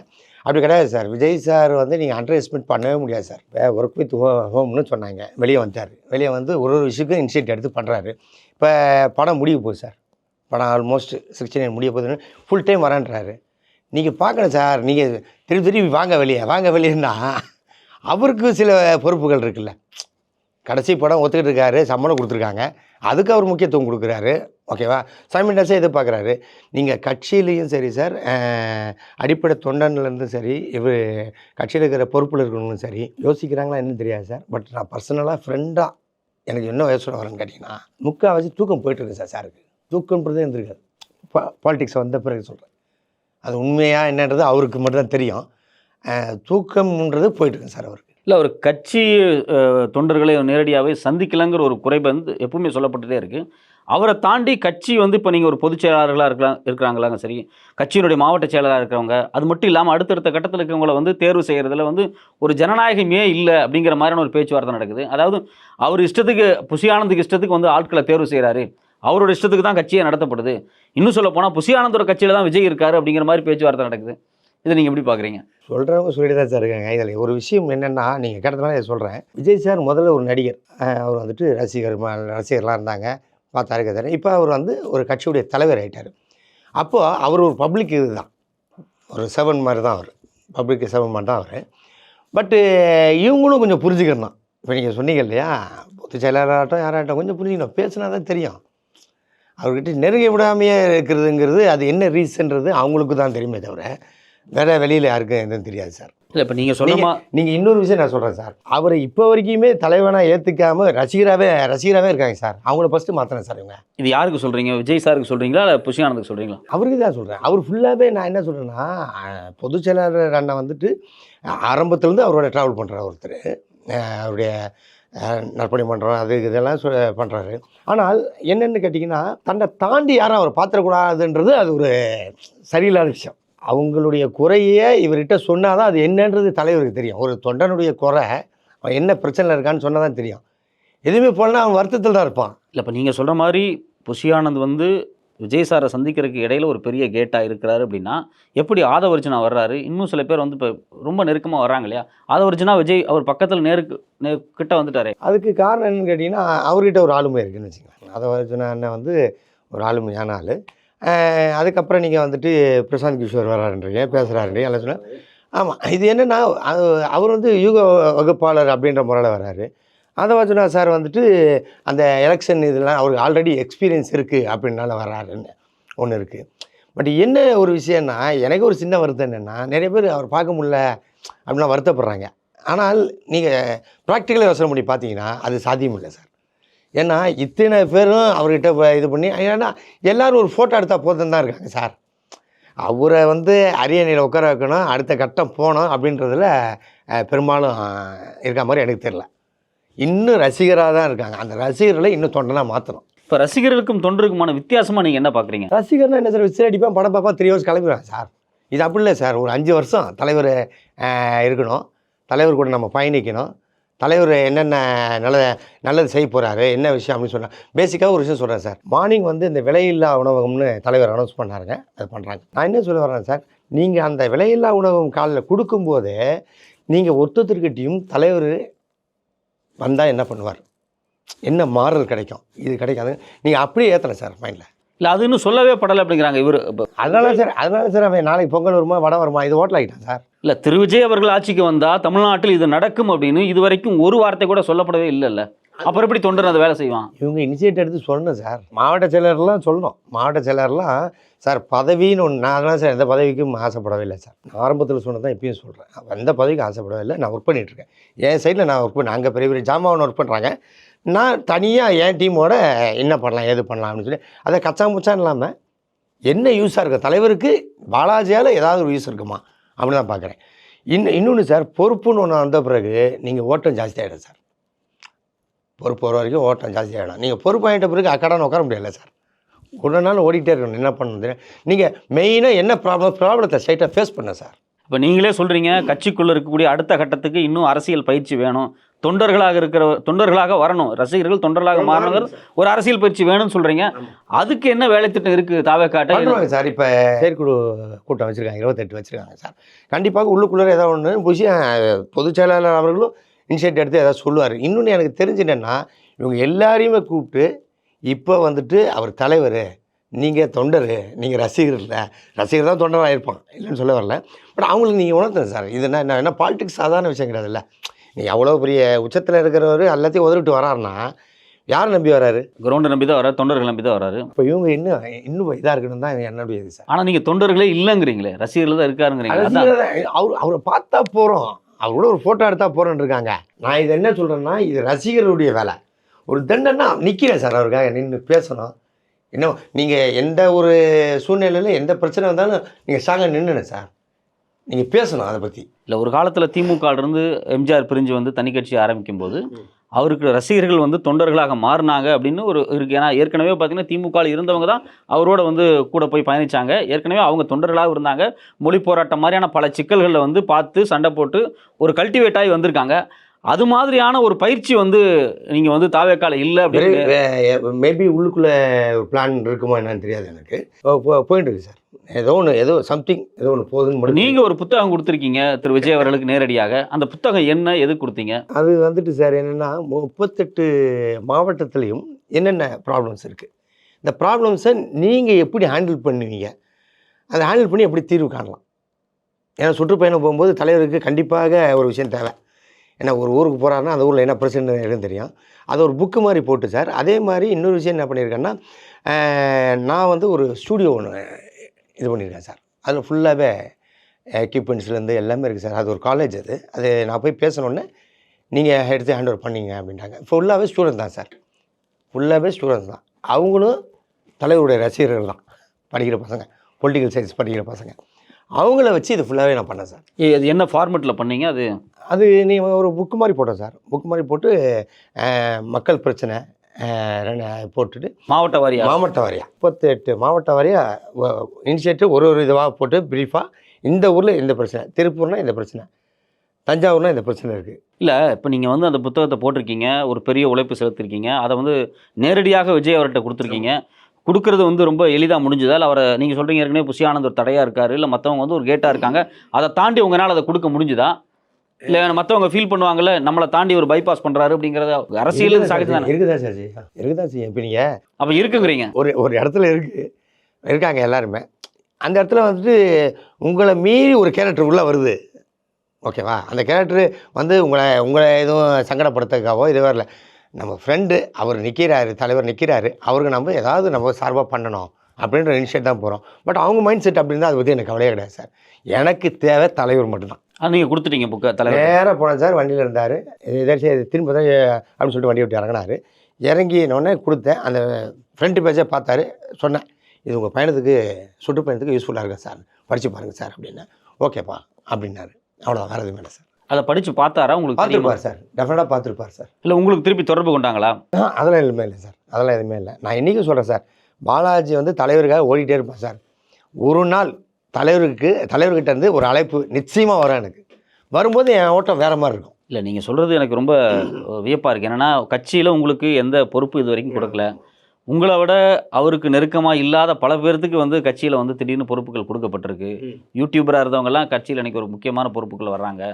அப்படி கிடையாது சார். விஜய் சார் வந்து நீங்கள் அண்டர் எஸ்டிமேட் பண்ணவே முடியாது சார். இப்போ ஒர்க் வித் ஹோம்னு சொன்னாங்க, வெளியே வந்து ஒரு விஷயத்துக்கும் இனிஷியேட் எடுத்து பண்ணுறாரு. இப்போ படம் முடிய போகுது சார், படம் ஆல்மோஸ்ட் 69 முடிய போகுதுன்னு ஃபுல் டைம் வரேன்றாரு. நீங்கள் பார்க்கணும் சார், நீங்கள் திருப்பி வாங்க வெளியேன்னா அவருக்கு சில பொறுப்புகள் இருக்குல்ல. கடைசி படம் ஒத்துக்கிட்டு இருக்காரு, சம்பளம் கொடுத்துருக்காங்க, அதுக்கு அவர் முக்கியத்துவம் கொடுக்குறாரு, ஓகேவா. சைமல்டேனியஸாக எதிர்பார்க்குறாரு. நீங்கள் கட்சியிலையும் சரி சார், அடிப்படை தொண்டன்லேருந்தும் சரி, இவர் கட்சியில் இருக்கிற பொறுப்பில் இருக்கணும்னு சரி யோசிக்கிறாங்களா என்னன்னு தெரியாது சார். பட் நான் பர்சனலாக ஃப்ரெண்டாக எனக்கு என்ன வயசோட வரேன்னு கேட்டிங்கன்னா, முக்கால்வாசி தூக்கம் போய்ட்டுருக்கு சார். சாருக்கு தூக்கம்ன்றதே இருந்திருக்காது. பாலிடிக்ஸ் வந்த பிறகு சொல்கிறேன், அது உண்மையாக என்னன்றது அவருக்கு மட்டும்தான் தெரியும். தூக்கம்ன்றது போயிட்டுருக்கு சார் அவருக்கு. இல்லை ஒரு கட்சி தொண்டர்களை நேரடியாகவே சந்திக்கலைங்கிற ஒரு குறை வந்து எப்பவுமே சொல்லப்பட்டுட்டே இருக்குது. அவரை தாண்டி கட்சி வந்து இப்போ நீங்கள் ஒரு பொதுச் செயலாளர்களாக இருக்கிறாங்களாங்க சரி, கட்சியினுடைய மாவட்ட செயலராக இருக்கிறவங்க, அது மட்டும் இல்லாமல் அடுத்தடுத்த கட்டத்தில் இருக்கிறவங்கள வந்து தேர்வு செய்கிறதுல வந்து ஒரு ஜனநாயகமே இல்லை அப்படிங்கிற மாதிரியான ஒரு பேச்சுவார்த்தை நடக்குது. அதாவது அவர் இஷ்டத்துக்கு, புசி ஆனந்துக்கு இஷ்டத்துக்கு வந்து ஆட்களை தேர்வு செய்கிறாரு, அவரோட இஷ்டத்துக்கு தான் கட்சியே நடத்தப்படுது. இன்னும் சொல்ல போனால் புசி ஆனந்தோட கட்சியில் தான் விஜய் இருக்காரு அப்படிங்கிற மாதிரி பேச்சுவார்த்தை நடக்குது. இதை நீங்கள் எப்படி பார்க்குறீங்க? சொல்கிறவங்க சொல்லிட்டு தான் சார் இருக்காங்க. இதில் ஒரு விஷயம் என்னென்னா, நீங்கள் கேட்டதுனால இதை சொல்கிறேன். விஜய் சார் முதல்ல ஒரு நடிகர், அவர் வந்துட்டு ரசிகர்லாம் இருந்தாங்க, பார்த்தாரு கதாரு. இப்போ அவர் வந்து ஒரு கட்சியுடைய தலைவர் ஆகிட்டார். அப்போது அவர் ஒரு பப்ளிக் இது தான், ஒரு செவன் மாதிரி தான் அவர், பப்ளிக் செவன் மாதிரி தான் அவர். பட்டு இவங்களும் கொஞ்சம் புரிஞ்சுக்கணும். இப்போ நீங்கள் சொன்னீங்க இல்லையா, பொதுச் செயலாளராகட்டும் யாராகட்டும் கொஞ்சம் புரிஞ்சுக்கணும், பேசுனா தான் தெரியும். அவர்கிட்ட நெருங்க விடாமையே இருக்கிறதுங்கிறது அது என்ன ரீசன்றது அவங்களுக்கு தான் தெரியுமே தவிர வேறு வெளியில் யாருக்கும் எதுவும் தெரியாது சார். இல்லை இப்போ நீங்கள் சொல்லுமா, நீங்கள் இன்னொரு விஷயம் நான் சொல்கிறேன் சார், அவரை இப்போ வரைக்குமே தலைவனாக ஏற்றுக்காமல் ரசிகராகவே இருக்காங்க சார். அவங்கள ஃபஸ்ட்டு மாற்றினேன் சார். இவங்க இது யாருக்கு சொல்கிறீங்க? விஜய் சாருக்கு சொல்கிறீங்களா இல்லை புசி ஆனந்துக்கு சொல்கிறீங்களா? அவருக்கு தான் சொல்கிறேன். அவர் ஃபுல்லாகவே நான் என்ன சொல்கிறேன்னா, பொதுச் செயலாளர் அண்ணன் வந்துட்டு ஆரம்பத்துலேருந்து அவரோட ட்ராவல் பண்ணுற ஒருத்தர், அவருடைய நற்பணி பண்ணுறோம் அது இதெல்லாம் பண்ணுறாரு. ஆனால் என்னென்னு கேட்டிங்கன்னா, தன்னை தாண்டி யாரும் அவர் பார்த்துடக்கூடாதுன்றது அது ஒரு சரியில்லாத விஷயம். அவங்களுடைய குறையே இவர்கிட்ட சொன்னால் தான் அது என்னன்றது தலைவருக்கு தெரியும். ஒரு தொண்டனுடைய குறை அவன் என்ன பிரச்சனை இருக்கான்னு சொன்னால் தான் தெரியும். எதுவுமே போலனா அவன் வருத்தத்தில் தான் இருப்பான். இல்லை இப்போ நீங்கள் சொல்கிற மாதிரி புஷி ஆனந்த் வந்து விஜய் சாரை சந்திக்கிறதுக்கு இடையில ஒரு பெரிய கேட்டாக இருக்கிறாரு அப்படின்னா, எப்படி ஆதவர்ஜுனா வர்றாரு? இன்னும் சில பேர் வந்து இப்போ ரொம்ப நெருக்கமாக வர்றாங்க இல்லையா? ஆதவர்ஜுனா விஜய் அவர் பக்கத்தில் கிட்ட வந்துட்டாரே. அதுக்கு காரணம் என்னன்னு கேட்டிங்கன்னா, அவர்கிட்ட ஒரு ஆளுமை இருக்குதுன்னு வச்சுக்கோங்க. ஆதவர்ஜுனா அண்ணன் வந்து ஒரு ஆளுமையான ஆள். அதுக்கப்புறம் நீங்கள் வந்துட்டு பிரசாந்த் கிஷோர் வர்றாருன்றீங்க, பேசுகிறாருன்றீங்க எல்லாம் சொன்னால். ஆமாம், இது என்னென்னா அவர் வந்து யூக வகுப்பாளர் அப்படின்ற முறையில் வர்றாரு. ஆதவர்ஜுனா சார் வந்துட்டு அந்த எலெக்ஷன் இதெல்லாம் அவருக்கு ஆல்ரெடி எக்ஸ்பீரியன்ஸ் இருக்குது அப்படின்னால வர்றாருன்னு ஒன்று இருக்குது. பட் என்ன ஒரு விஷயம்னா, எனக்கு ஒரு சின்ன வருத்தம் என்னென்னா, நிறைய பேர் அவர் பார்க்க முடியல அப்படின்லாம் வருத்தப்படுறாங்க. ஆனால் நீங்கள் ப்ராக்டிக்கலாக யோசனை பண்ணி பார்த்தீங்கன்னா அது சாத்தியம் இல்லை சார். ஏன்னா இத்தனை பேரும் அவர்கிட்ட இது பண்ணி, ஏன்னா எல்லோரும் ஒரு ஃபோட்டோ எடுத்தால் போதும் தான் இருக்காங்க சார். அவரை வந்து அரியணையில் உட்கார வைக்கணும், அடுத்த கட்டம் போகணும் அப்படின்றதுல பெரும்பாலும் இருக்க மாதிரி எனக்கு தெரியல. இன்னும் ரசிகராக தான் இருக்காங்க. அந்த ரசிகர்களை இன்னும் தொண்டனாக மாற்றணும். இப்போ ரசிகர்களுக்கும் தொண்டருக்குமான வித்தியாசமாக நீங்கள் என்ன பார்க்குறீங்க? ரசிகர்னா என்ன சார், விசில் அடிப்பேன், படம் பார்ப்பா, 3 hours கிளம்பிடுவாங்க சார். இது அப்படி இல்லை சார். ஒரு 5 வருஷம் தலைவர் இருக்கணும், தலைவர் கூட நம்ம பயணிக்கணும், தலைவர் என்னென்ன நல்லது செய்ய போகிறாரு, என்ன விஷயம் அப்படின்னு சொன்னால் பேசிக்காக ஒரு விஷயம் சொல்கிறேன் சார். மார்னிங் வந்து இந்த விலையில்லா உணவகம்னு தலைவர் அனௌன்ஸ் பண்ணாருங்க, அது பண்ணுறாங்க. நான் என்ன சொல்ல வரேன் சார், நீங்கள் அந்த விலையில்லா உணவகம் காலில் கொடுக்கும்போது நீங்கள் ஒருத்தருக்கிட்டையும் தலைவர் வந்தால் என்ன பண்ணுவார், என்ன மாறல் கிடைக்கும், இது கிடைக்காது, நீங்கள் அப்படியே ஏற்றலை சார் மைண்டில். இல்லை அது இன்னும் சொல்லவே படலை அப்படிங்கிறாங்க இவர். அதனால சார் அவன் நாளைக்கு பொங்கல் வருமா வடை வருமா இது ஹோட்டல் ஆகிட்டான் சார். இல்லை திரு விஜய் அவர்கள் ஆட்சிக்கு வந்தால் தமிழ்நாட்டில் இது நடக்கும் அப்படின்னு இது வரைக்கும் ஒரு வார்த்தை கூட சொல்லப்படவே இல்லைல்ல. அப்புறம் எப்படி தொண்டர் அந்த வேலை செய்வான்? இவங்க இனிஷியேட் எடுத்து சொல்லணும் சார். மாவட்ட செயலர்லாம் சொல்லணும். மாவட்ட செயலர்லாம் சார் பதவின்னு ஒன்று, நான் அதெல்லாம் சார் எந்த பதவிக்கும் ஆசைப்படவே இல்லை சார். நான் ஆரம்பத்தில் சொன்னது தான் இப்பயும் சொல்கிறேன். எந்த பதவிக்கும் ஆசைப்படவே இல்லை. நான் ஒர்க் பண்ணிகிட்ருக்கேன். என் சைடில் நான் ஒர்க் பண்ணேன். அங்கே பெரிய பெரிய ஜாமான் ஒர்க் பண்ணுறாங்க. நான் தனியாக என் டீமோட என்ன பண்ணலாம் ஏது பண்ணலாம் அப்படின்னு சொல்லி அதை கச்சா முச்சான்னு இல்லாமல் என்ன யூஸாக இருக்குது தலைவருக்கு பாலாஜியால் ஏதாவது ஒரு யூஸ் இருக்குமா அப்படின்னு தான் பார்க்குறேன். இன்னொன்று சார், பொறுப்புன்னு ஒன்று வந்த பிறகு நீங்கள் ஓட்டம் ஜாஸ்தி ஆகிடும் சார். பொறுப்பு வர வரைக்கும் ஓட்டம் ஜாஸ்தி ஆகிடும். நீங்கள் பொறுப்பு ஆகிட்ட பிறகு அக்கடான உட்கார முடியல சார். ஒரு நாள் ஓடிக்கிட்டே இருக்கணும். என்ன பண்ணுறது, நீங்கள் மெயினாக என்ன ப்ராப்ளத்தை ஸ்ட்ரைட்டாக ஃபேஸ் பண்ண சார். இப்போ நீங்களே சொல்கிறீங்க கட்சிக்குள்ளே இருக்கக்கூடிய அடுத்த கட்டத்துக்கு இன்னும் அரசியல் பயிற்சி வேணும், தொண்டர்களாக வரணும், ரசிகர்கள் தொண்டர்களாக மாறணும், ஒரு அரசியல் பயிற்சி வேணும்னு சொல்கிறீங்க. அதுக்கு என்ன வேலை திட்டம் இருக்குது தாவேக்காட்ட சார்? இப்போ செயற்குழு கூட்டம் வச்சுருக்காங்க, 28 வச்சுருக்காங்க சார். கண்டிப்பாக உள்ளுக்குள்ளே ஏதாவது ஒன்று விஷயம் பொதுச் செயலாளர் அவர்களும் இனிஷியேட் எடுத்து ஏதாவது சொல்லுவார். இன்னொன்று எனக்கு தெரிஞ்சு என்னென்னா, இவங்க எல்லாரையுமே கூப்பிட்டு இப்போ வந்துட்டு அவர் தலைவர், நீங்கள் தொண்டர், நீங்கள் ரசிகர் இல்லை, ரசிகர் தான் தொண்டராக இருப்பான் இல்லைன்னு சொல்ல வரல. பட் அவங்களுக்கு நீங்கள் உணர்த்துங்க சார். இது என்ன பாலிடிக்ஸ் சாதாரண விஷயம் கிடையாது இல்லை. நீங்கள் அவ்வளோ பெரிய உச்சத்தில் இருக்கிறவர் எல்லாத்தையும் உதவிட்டு வராருன்னா யார் நம்பி வராரு? கிரவுண்டை நம்பி தான் வராரு, தொண்டர்கள் நம்பி தான் வராரு. இப்போ இவங்க இன்னும் இதாக இருக்கணும் தான் என்னுடைய இது சார். ஆனால் நீங்கள் தொண்டர்களே இல்லைங்கிறீங்களே, ரசிகர்கள் தான் இருக்காருங்கிறீங்க. அவரை பார்த்தா போகிறோம், அவரோட ஒரு ஃபோட்டோ எடுத்தால் போகிறோன்னு இருக்காங்க. நான் இது என்ன சொல்கிறேன்னா, இது ரசிகர்களுடைய வேலை. ஒரு தண்டனா நிற்கிறேன் சார், அவருக்காக நின்று பேசணும். இன்னும் நீங்கள் எந்த ஒரு சூழ்நிலையில் எந்த பிரச்சனை வந்தாலும் நீங்கள் ஸ்ட்ராங்காக நின்றுனேன் சார், நீங்கள் பேசணும் அதை பற்றி. இல்லை ஒரு காலத்தில் திமுகவிலிருந்து எம்ஜிஆர் பிரிஞ்சு வந்து தனி கட்சி ஆரம்பிக்கும் போது அவருக்கு ரசிகர்கள் வந்து தொண்டர்களாக மாறினாங்க அப்படின்னு ஒரு இருக்குது. ஏன்னா ஏற்கனவே பார்த்தீங்கன்னா திமுகவில் இருந்தவங்க தான் அவரோட வந்து கூட போய் பயணித்தாங்க. ஏற்கனவே அவங்க தொண்டர்களாக இருந்தாங்க. மொழி போராட்டம் மாதிரியான பல சிக்கல்களில் வந்து பார்த்து சண்டை போட்டு ஒரு கல்டிவேட் ஆகி வந்திருக்காங்க. அது மாதிரியான ஒரு பயிற்சி வந்து நீங்கள் வந்து தாவேக்கால இல்லை அப்படின்னு மேபி உள்ளுக்குள்ளே ஒரு பிளான் இருக்குமா என்னன்னு தெரியாது எனக்கு. போயிட்டு இருக்கு சார், ஏதோ சம்திங் ஏதோ ஒன்று போகுதுன்னு. நீங்கள் ஒரு புத்தகம் கொடுத்துருக்கீங்க திரு விஜய் அவர்களுக்கு நேரடியாக. அந்த புத்தகம் என்ன, எது கொடுத்தீங்க? அது வந்துட்டு சார் என்னென்னா, 38 மாவட்டத்துலேயும் என்னென்ன ப்ராப்ளம்ஸ் இருக்குது, இந்த ப்ராப்ளம்ஸை நீங்கள் எப்படி ஹேண்டில் பண்ணுவீங்க, அதை ஹேண்டில் பண்ணி எப்படி தீர்வு காணலாம். ஏன்னா சுற்றுப்பயணம் போகும்போது தலைவருக்கு கண்டிப்பாக ஒரு விஷயம் தேவை. ஏன்னா ஒரு ஊருக்கு போகிறாருன்னா அந்த ஊரில் என்ன பிரச்சனை தெரியும். அது ஒரு புக்கு மாதிரி போட்டு சார். அதே மாதிரி இன்னொரு விஷயம் என்ன பண்ணியிருக்கேன்னா, நான் வந்து ஒரு ஸ்டூடியோ ஒன்று இது பண்ணியிருக்கேன் சார். அதில் ஃபுல்லாகவே எக்யூப்மெண்ட்ஸ்லேருந்து எல்லாமே இருக்குது சார். அது ஒரு காலேஜ், அது நான் போய் பேசணுன்னு நீங்கள் எடுத்து ஹேண்ட் ஓவர் பண்ணிங்க அப்படின்ட்டாங்க. ஃபுல்லாகவே ஸ்டூடெண்ட் தான் சார், ஃபுல்லாகவே ஸ்டூடெண்ட்ஸ் தான். அவங்களும் தலைவருடைய ரசிகர்கள் தான், படிக்கிற பசங்க, பொலிட்டிக்கல் சயின்ஸ் படிக்கிற பசங்க. அவங்கள வச்சு இது ஃபுல்லாகவே நான் பண்ணேன் சார். அது என்ன ஃபார்மெட்டில் பண்ணீங்க? அது நீ ஒரு புக்கு மாதிரி போட்டோம் சார். புக்கு மாதிரி போட்டு மக்கள் பிரச்சனை போட்டுட்டு மாவட்ட வாரியா 38 மாவட்ட வாரியாக இனிஷியேட்டிவ் ஒரு இதுவாக போட்டு ப்ரீஃபாக இந்த ஊரில் இந்த பிரச்சனை, திருப்பூர்னா இந்த பிரச்சனை, தஞ்சாவூர்னா இந்த பிரச்சனை இருக்குது. இல்லை, இப்போ நீங்கள் வந்து அந்த புத்தகத்தை போட்டிருக்கீங்க, ஒரு பெரிய உழைப்பு செலுத்திருக்கீங்க, அதை வந்து நேரடியாக விஜய் அவர்கிட்ட கொடுத்துருக்கீங்க. கொடுக்கறது வந்து ரொம்ப எளிதாக முடிஞ்சுதா? இல்லை அவரை நீங்கள் சொல்கிறீங்க ஏற்கனவே புஷி ஆனந்த் ஒரு தடையாக இருக்காரு, இல்லை மற்றவங்க வந்து ஒரு கேட்டாக இருக்காங்க, அதை தாண்டி உங்களால் அதை கொடுக்க முடிஞ்சுதா? இல்லை மற்றவங்க ஃபீல் பண்ணுவாங்கல்ல நம்மளை தாண்டி ஒரு பைபாஸ் பண்ணுறாரு அப்படிங்கிறத அரசியல் சாகிட்டு தானே இருக்குதா சார்? இருக்குதா சார்? இப்போ நீங்கள் அப்போ இருக்குங்கிறீங்க ஒரு இடத்துல இருக்காங்க எல்லாருமே. அந்த இடத்துல வந்துட்டு உங்களை மீறி ஒரு கேரக்டர் உள்ளே வருது, ஓகேவா? அந்த கேரக்டர் வந்து உங்களை எதுவும் சங்கடப்படுத்துறதுக்காகவோ இது வரல. நம்ம ஃப்ரெண்டு அவர் நிற்கிறாரு, தலைவர் நிற்கிறாரு, அவருக்கு நம்ம ஏதாவது நம்ம சார்பாக பண்ணணும் அப்படின்ற இனிஷியேட் தான் போகிறோம். பட் அவங்க மைண்ட் செட் அப்படி இருந்தால் அதை பற்றி எனக்கு கவலையே கிடையாது சார். எனக்கு தேவை தலைவர் மட்டும்தான். நீங்கள் கொடுத்துட்டீங்க புக்கை தலைவர்? நேராக போனேன் சார். வண்டியில் இருந்தார், ஏதாச்சும் திரும்ப தான் அப்படின்னு சொல்லிட்டு வண்டி விட்டு இறங்கினார். இறங்கினோடனே கொடுத்தேன். அந்த ஃப்ரண்ட் பேஜை பார்த்தாரு. சொன்னேன், இது உங்கள் பயணத்துக்கு சுற்றுப்பயணத்துக்கு யூஸ்ஃபுல்லாக இருக்கா சார், படித்து பாருங்கள் சார் அப்படின்னு. ஓகேப்பா அப்படின்னாரு. அவ்வளோதான், வேறு எதுவும் இல்லை சார். அதை படித்து பார்த்தாரா? உங்களுக்கு பார்த்துருப்பார் சார், டெஃபினட்டாக பார்த்துருப்பார் சார். இல்லை உங்களுக்கு திருப்பி தொடர்பு கொண்டாங்களா? அதெல்லாம் எதுவுமே இல்லை சார், அதெல்லாம் எதுவுமே இல்லை. நான் இன்றைக்கும் சொல்கிறேன் சார், பாலாஜி வந்து தலைவருக்காக ஓடிட்டே இருப்பான் சார். ஒரு நாள் தலைவர்கிட்ட இருந்து ஒரு அழைப்பு நிச்சயமாக வரும். எனக்கு வரும்போது என் ஓட்டம் வேறு மாதிரி இருக்கும். இல்லை, நீங்கள் சொல்கிறது எனக்கு ரொம்ப வியப்பாக இருக்குது. என்னென்னா கட்சியில் உங்களுக்கு எந்த பொறுப்பு இது வரைக்கும் கொடுக்கல. உங்களை விட அவருக்கு நெருக்கமாக இல்லாத பல பேர்த்துக்கு வந்து கட்சியில் வந்து திடீர்னு பொறுப்புகள் கொடுக்கப்பட்டிருக்கு. யூடியூபராக இருந்தவங்கெல்லாம் கட்சியில் இன்றைக்கி ஒரு முக்கியமான பொறுப்புகள் வர்றாங்க.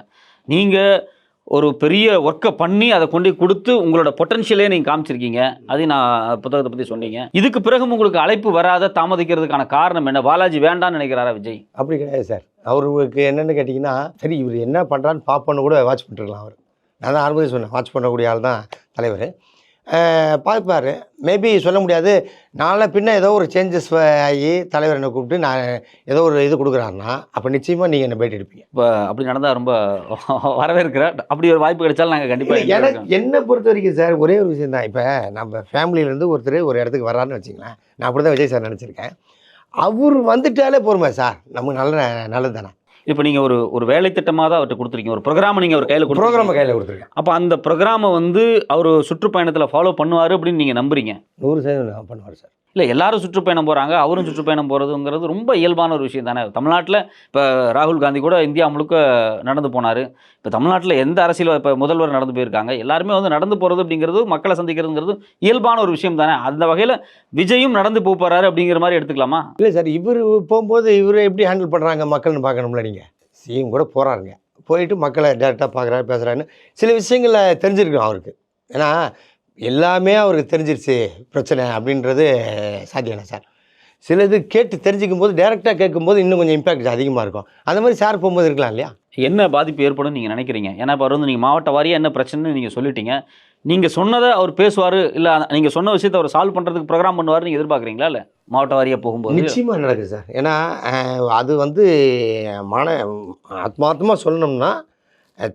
நீங்கள் ஒரு பெரிய ஒர்க்கை பண்ணி அதை கொண்டு கொடுத்து உங்களோட பொட்டன்ஷியலே நீங்கள் காமிச்சிருக்கீங்க. அதையும் நான் புத்தகத்தை பற்றி சொன்னீங்க. இதுக்கு பிறகும் உங்களுக்கு அழைப்பு வராத தாமதிக்கிறதுக்கான காரணம் என்ன? பாலாஜி வேண்டான்னு நினைக்கிறாரா விஜய்? அப்படி கிடையாது சார். அவருக்கு என்னென்னு கேட்டிங்கன்னா, சரி இவர் என்ன பண்ணுறான்னு பார்ப்போன்னு கூட வாட்ச் பண்ணிருக்கலாம். அவர் நான் தான் ஆரம்பத்தில் சொன்னேன், வாட்ச் பண்ணக்கூடிய ஆள் தான் தலைவர். பார்ப்பார், மேபி சொல்ல முடியாது. நாளை பின்ன ஏதோ ஒரு சேஞ்சஸ் ஆகி தலைவர் என்னை கூப்பிட்டு நான் ஏதோ ஒரு இது கொடுக்குறாருன்னா அப்போ நிச்சயமாக நீங்கள் என்னை பேட்டி எடுப்பீங்க. இப்போ அப்படி நடந்தால் ரொம்ப வரவேற்கிறேன். அப்படி ஒரு வாய்ப்பு கிடைச்சாலும் நாங்கள் கண்டிப்பாக. எனக்கு என்னை பொறுத்த வரைக்கும் சார் ஒரே ஒரு விஷயம் தான். இப்போ நம்ம ஃபேமிலியிலேருந்து ஒருத்தர் ஒரு இடத்துக்கு வர்றாருன்னு வச்சுங்களேன், நான் அப்படி தான் விஜய் சார் நினச்சிருக்கேன். அவர் வந்துட்டாலே போருமே சார், நமக்கு நல்லது தானே. இப்போ நீங்கள் ஒரு வேலை திட்டமாக தான் அவர்கிட்ட கொடுத்துருக்கீங்க, ஒரு ப்ரோக்ராமை நீங்கள் அவர் கையில் கொடுத்துருக்கேன். அப்போ அந்த ப்ரோக்ராமை வந்து அவர் சுற்றுப்பயணத்தில் ஃபாலோ பண்ணுவார் அப்படின்னு நீங்கள் நம்புறீங்க? 100% பண்ணுவார் சார். இல்லை, எல்லாரும் சுற்றுப்பயணம் போகிறாங்க, அவரும் சுற்றுப்பயணம் போகிறதுங்கிறது ரொம்ப இயல்பான ஒரு விஷயம் தானே. தமிழ்நாட்டில் இப்போ ராகுல் காந்தி கூட இந்தியா முழுக்க நடந்து போனார். இப்போ தமிழ்நாட்டில் எந்த அரசியல் இப்போ முதல்வர் நடந்து போயிருக்காங்க. எல்லாருமே வந்து நடந்து போகிறது அப்படிங்கிறது, மக்களை சந்திக்கிறதுங்கிறது இயல்பான ஒரு விஷயம் தானே. அந்த வகையில் விஜயும் நடந்து போகிறாரு அப்படிங்கிற மாதிரி எடுத்துக்கலாமா? இல்லை சார், இவர் போகும்போது இவர் எப்படி ஹேண்டில் பண்ணுறாங்க மக்கள்னு பார்க்கணும்ல. நீங்கள் சிஎம் கூட போகிறாருங்க, போயிட்டு மக்களை டேரெக்டாக பார்க்குறாரு, பேசுகிறாருன்னு சில விஷயங்களை தெரிஞ்சிருக்கணும் அவருக்கு. ஏன்னா எல்லாமே அவருக்கு தெரிஞ்சிருச்சு பிரச்சனை அப்படின்றது சாத்தியம் சார். சிலது கேட்டு தெரிஞ்சிக்கும் போது டேரெக்டாக கேட்கும்போது இன்னும் கொஞ்சம் இம்பாக்ட் அதிகமாக இருக்கும். அந்த மாதிரி சார் போகும்போது இருக்கலாம் இல்லையா? என்ன பாதிப்பு ஏற்படும் நீங்கள் நினைக்கிறீங்க? ஏன்னா இப்போ வந்து நீங்கள் மாவட்ட வாரியாக என்ன பிரச்சனைன்னு நீங்கள் சொல்லிட்டீங்க. நீங்கள் சொன்னதை அவர் பேசுவார், இல்லை நீங்கள் சொன்ன விஷயத்தை அவர் சால்வ் பண்ணுறதுக்கு ப்ரோக்ராம் பண்ணுவார் நீங்கள் எதிர்பார்க்குறீங்களா? இல்லை மாவட்ட வாரியாக போகும்போது நிச்சயமாக நடக்குது சார். ஏன்னா அது வந்து ஆத்மார்த்தமாக சொல்லணும்னா,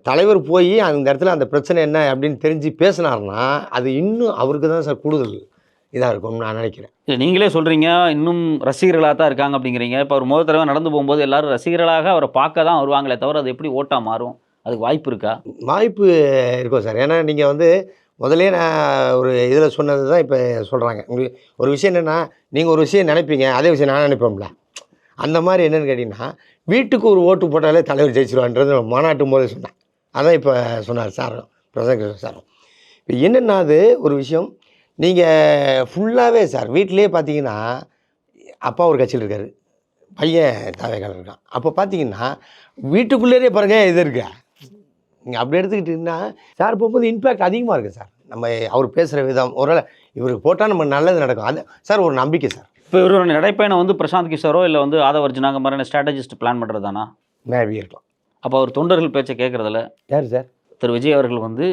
தலைவர் போய் அந்த இடத்துல அந்த பிரச்சனை என்ன அப்படின்னு தெரிஞ்சு பேசினார்னா அது இன்னும் அவருக்கு தான் சார் கூடுதல் இதாக இருக்கும்னு நான் நினைக்கிறேன். இல்லை, நீங்களே சொல்கிறீங்க இன்னும் ரசிகர்களாக தான் இருக்காங்க அப்படிங்கிறீங்க. இப்போ அவர் முதல் தடவை நடந்து போகும்போது எல்லாரும் ரசிகர்களாக அவரை பார்க்க தான் வருவாங்களே தவிர அது எப்படி ஓட்டாக மாறும்? அதுக்கு வாய்ப்பு இருக்கா? வாய்ப்பு இருக்கும் சார். ஏன்னா நீங்கள் வந்து முதலே நான் ஒரு இதில் சொன்னது தான் இப்போ சொல்கிறாங்க. உங்களுக்கு ஒரு விஷயம் என்னென்னா, நீங்கள் ஒரு விஷயம் நினைப்பீங்க, அதே விஷயம் நான் நினைப்போம்ல. அந்த மாதிரி என்னென்னு கேட்டிங்கன்னா, வீட்டுக்கு ஒரு ஓட்டு போட்டாலே தலைவர் ஜெயிச்சிருவான்றது மாநாட்டும் போதே சொன்னேன். அதான் இப்போ சொன்னார் சாரும், பிரசாந்த் சாரும். இப்போ என்னென்னா, அது ஒரு விஷயம் நீங்கள் ஃபுல்லாகவே சார் வீட்டிலே பார்த்தீங்கன்னா, அப்பா ஒரு கட்சியில் இருக்கார், பையன் தாவேக்காரர் இருக்கான். அப்போ பார்த்தீங்கன்னா வீட்டுக்குள்ளேயே பாருங்கள் இது இருக்கு. நீங்கள் அப்படி எடுத்துக்கிட்டிங்கன்னா சார் போகும்போது இம்பேக்ட் அதிகமாக இருக்குது சார். நம்ம அவர் பேசுகிற விதம், ஒருவேளை இவருக்கு போட்டால் நம்ம நல்லது நடக்கும். அது சார் ஒரு நம்பிக்கை சார். இப்போ இவரோட நடைப்பயணம் வந்து பிரசாந்த் கிஷோரோ இல்லை வந்து ஆதவ அர்ஜுனாங்க மாதிரியான ஸ்ட்ராட்டஜிஸ்ட் பிளான் பண்ணுறது தானா? மேபி இருக்கலாம். அப்போ அவர் தொண்டர்கள் பேச்சை கேட்குறதில்ல. யார் சார்? திரு விஜய் அவர்கள் வந்து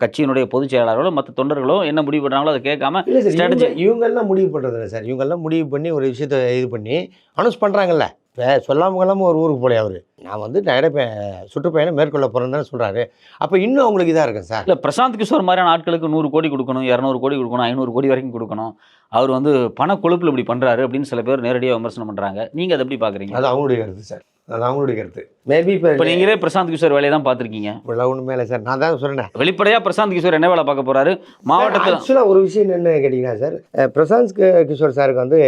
கட்சியினுடைய பொதுச் செயலாளர்களோ மற்ற தொண்டர்களோ என்ன முடிவு பண்ணுறாங்களோ அதை கேட்காம ஸ்ட்ராட்டஜி இவங்கெல்லாம் முடிவு பண்ணுறதில்ல சார். இவங்கெல்லாம் முடிவு பண்ணி ஒரு விஷயத்தை இது பண்ணி அனௌன்ஸ் பண்ணுறாங்கல்ல. இப்போ சொல்லாமல் ஒரு ஊருக்கு போல அவர் நான் வந்து சுற்றுப்பயணம் மேற்கொள்ள போகிறேன்னு தானே சொல்கிறாரு. அப்போ இன்னும் அவங்களுக்கு இதாக இருக்கும் சார். இல்லை, பிரசாந்த் கிஷோர் மாதிரியான ஆட்களுக்கு 100 கோடி கொடுக்கணும், 200 கோடி கொடுக்கணும், 500 கோடி வரைக்கும் கொடுக்கணும். அவர் வந்து பண கொழுப்பில் இப்படி பண்ணுறாரு அப்படின்னு சில பேர் நேரடியாக விமர்சனம் பண்ணுறாங்க. நீங்கள் அதை எப்படி பார்க்குறீங்க? அது அவங்களுடைய கருத்து சார். அது அவங்களுடைய கருத்து. மேபி இப்போ இப்போ நீங்களே பிரசாந்த் கிஷோர் வேலையை தான் பார்த்துருக்கீங்க. இப்படிலாம் ஒன்றுமே இல்லை சார். நான் தான் சொன்னேன் வெளிப்படையாக பிரசாந்த் கிஷோர் என்ன வேலை பார்க்க போகிறாரு மாவட்டத்தில்? ஆக்சுவலாக ஒரு விஷயம் என்னென்னு கேட்டிங்கன்னா சார், பிரசாந்த் கிஷோர் சாருக்கு வந்து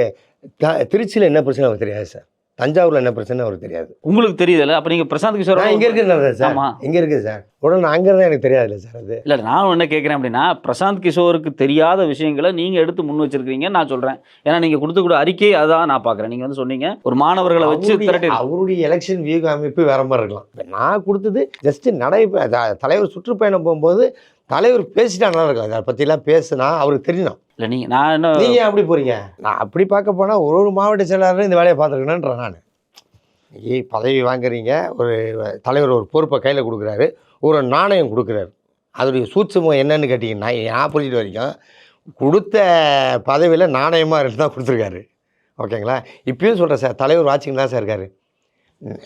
திருச்சியில் என்ன பிரச்சனை அவருக்கு தெரியாது சார், தஞ்சாவூரில் என்ன பிரச்சனை அவருக்கு தெரியாது. உங்களுக்கு தெரியுதுல்ல? அப்போ நீங்கள் பிரசாந்த் கிஷோர் இங்கே இருக்குது சார். ஆமாம், இங்கே இருக்குது சார். உடனே அங்கே இருந்தால் எனக்கு தெரியாதுல்ல சார். அது இல்லை, நான் என்ன கேட்குறேன் அப்படின்னா, பிரசாந்த் கிஷோருக்கு தெரியாத விஷயங்களை நீங்கள் எடுத்து முன் வச்சிருக்கீங்க நான் சொல்கிறேன். ஏன்னா நீங்கள் கொடுத்துக்கூட அறிக்கை அதான் நான் பார்க்குறேன். நீங்கள் வந்து சொன்னீங்க ஒரு மாணவர்களை வச்சு திரட்டி. அவருடைய எலெக்ஷன் வியூ அமைப்பு வேற மாதிரி இருக்கலாம். நான் கொடுத்தது ஜஸ்ட் தலைவர் சுற்றுப்பயணம் போகும்போது தலைவர் பேசிட்டா நல்லா இருக்கும். அதை பற்றிலாம் பேசுனா அவருக்கு தெரியணும். இல்லை நான் என்ன, நீங்கள் அப்படி போகிறீங்க. நான் அப்படி பார்க்க போனால் ஒரு மாவட்ட செயலாளர் இந்த வேலையை பார்த்துருக்கணுன்றேன் நான். பதவி வாங்குறீங்க, ஒரு தலைவர் ஒரு பொறுப்பை கையில் கொடுக்குறாரு, ஒரு நாணயம் கொடுக்குறாரு. அதோடைய சூட்சமம் என்னன்னு கேட்டிங்கன்னா, நான் புரிஞ்சுட்டு வரைக்கும் கொடுத்த பதவியில் நாணயமாக இருந்து தான் கொடுத்துருக்காரு. ஓகேங்களா? இப்பயும் சொல்கிறேன் சார், தலைவர் வாட்சிங் தான் சார் இருக்கார்.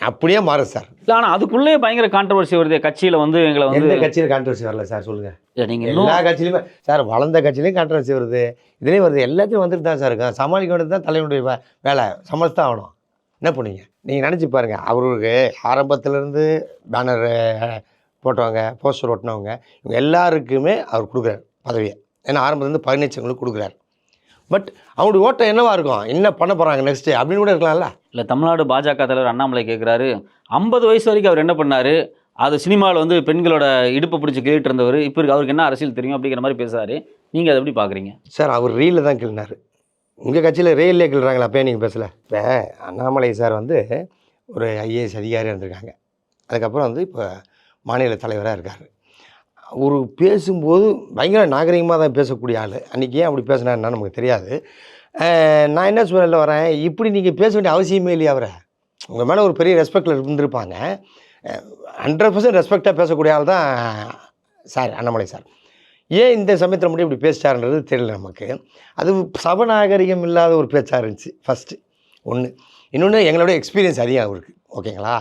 அப்படியே மாறும் சார். இல்லை ஆனால் அதுக்குள்ளேயே பயங்கர கான்ட்ரவர்சி வருது கட்சியில் வந்து. எங்களை வந்து எந்த கட்சியில் கான்ட்ரவர்சி வரல சார் சொல்லுங்கள். இல்லை நீங்கள் எல்லா கட்சியிலுமே சார், வளர்ந்த கட்சியிலையும் கான்ட்ரவர்சி வருது, இதுலேயும் வருது, எல்லாத்தையும் வந்துட்டு தான் சார் இருக்கும். சமாளிக்க வேண்டியது தான் தலைவனுடைய வேலை. சமாளித்து தான் ஆகணும். என்ன பண்ணுவீங்க நீங்கள் நினச்சி பாருங்கள். அவருக்கு ஆரம்பத்திலேருந்து பேனர் போட்டவங்க, போஸ்டர் ஓட்டினவங்க, இவங்க எல்லாருக்குமே அவர் கொடுக்குறாரு பதவியை. ஏன்னா ஆரம்பத்துலேருந்து 15 லட்சங்களுக்கு கொடுக்குறாரு. பட் அவங்களுடைய ஓட்டம் என்னவா இருக்கும், என்ன பண்ண போகிறாங்க நெக்ஸ்ட்டு அப்படின்னு கூட இருக்கலாம்ல. இல்லை, தமிழ்நாடு பாஜக தலைவர் அண்ணாமலை கேட்குறாரு, 50 வயசு வரைக்கும் அவர் என்ன பண்ணார், அது சினிமாவில் வந்து பெண்களோட இடுப்பை பிடிச்சி கேட்டு இருந்தவர், இப்போ அவருக்கு என்ன அரசியல் தெரியும் அப்படிங்கிற மாதிரி பேசுகிறாரு. நீங்கள் அதை எப்படி பார்க்குறீங்க சார்? அவர் ரீலில் தான் கிள்னார். உங்கள் கட்சியில் ரயிலே கிள்றாங்களா? அப்போ நீங்கள் பேசலை. இப்போ அண்ணாமலை சார் வந்து ஒரு IAS அதிகாரியாக இருந்திருக்காங்க. அதுக்கப்புறம் வந்து இப்போ மாநில தலைவராக இருக்கார். ஒரு பேசும்போது பயங்கர நாகரிகமாக தான் பேசக்கூடிய ஆள். அன்றைக்கி ஏன் அப்படி பேசினாருன்னா நமக்கு தெரியாது. நான் என்ன சொல்ல வரேன், இப்படி நீங்கள் பேச வேண்டிய அவசியமே இல்லையா? அவரை உங்கள் மேலே ஒரு பெரிய ரெஸ்பெக்டில் இருந்திருப்பாங்க. 100% ரெஸ்பெக்டாக பேசக்கூடிய ஆள் தான் சார் அண்ணாமலை சார். ஏன் இந்த சமயத்தில் மட்டும் இப்படி பேசிட்டாருன்றது தெரியல நமக்கு. அது சபநாகரிகம் இல்லாத ஒரு பேச்சாக இருந்துச்சு ஃபஸ்ட்டு ஒன்று. இன்னொன்று, எங்களோட எக்ஸ்பீரியன்ஸ் அதிகம் அவருக்கு. ஓகேங்களா?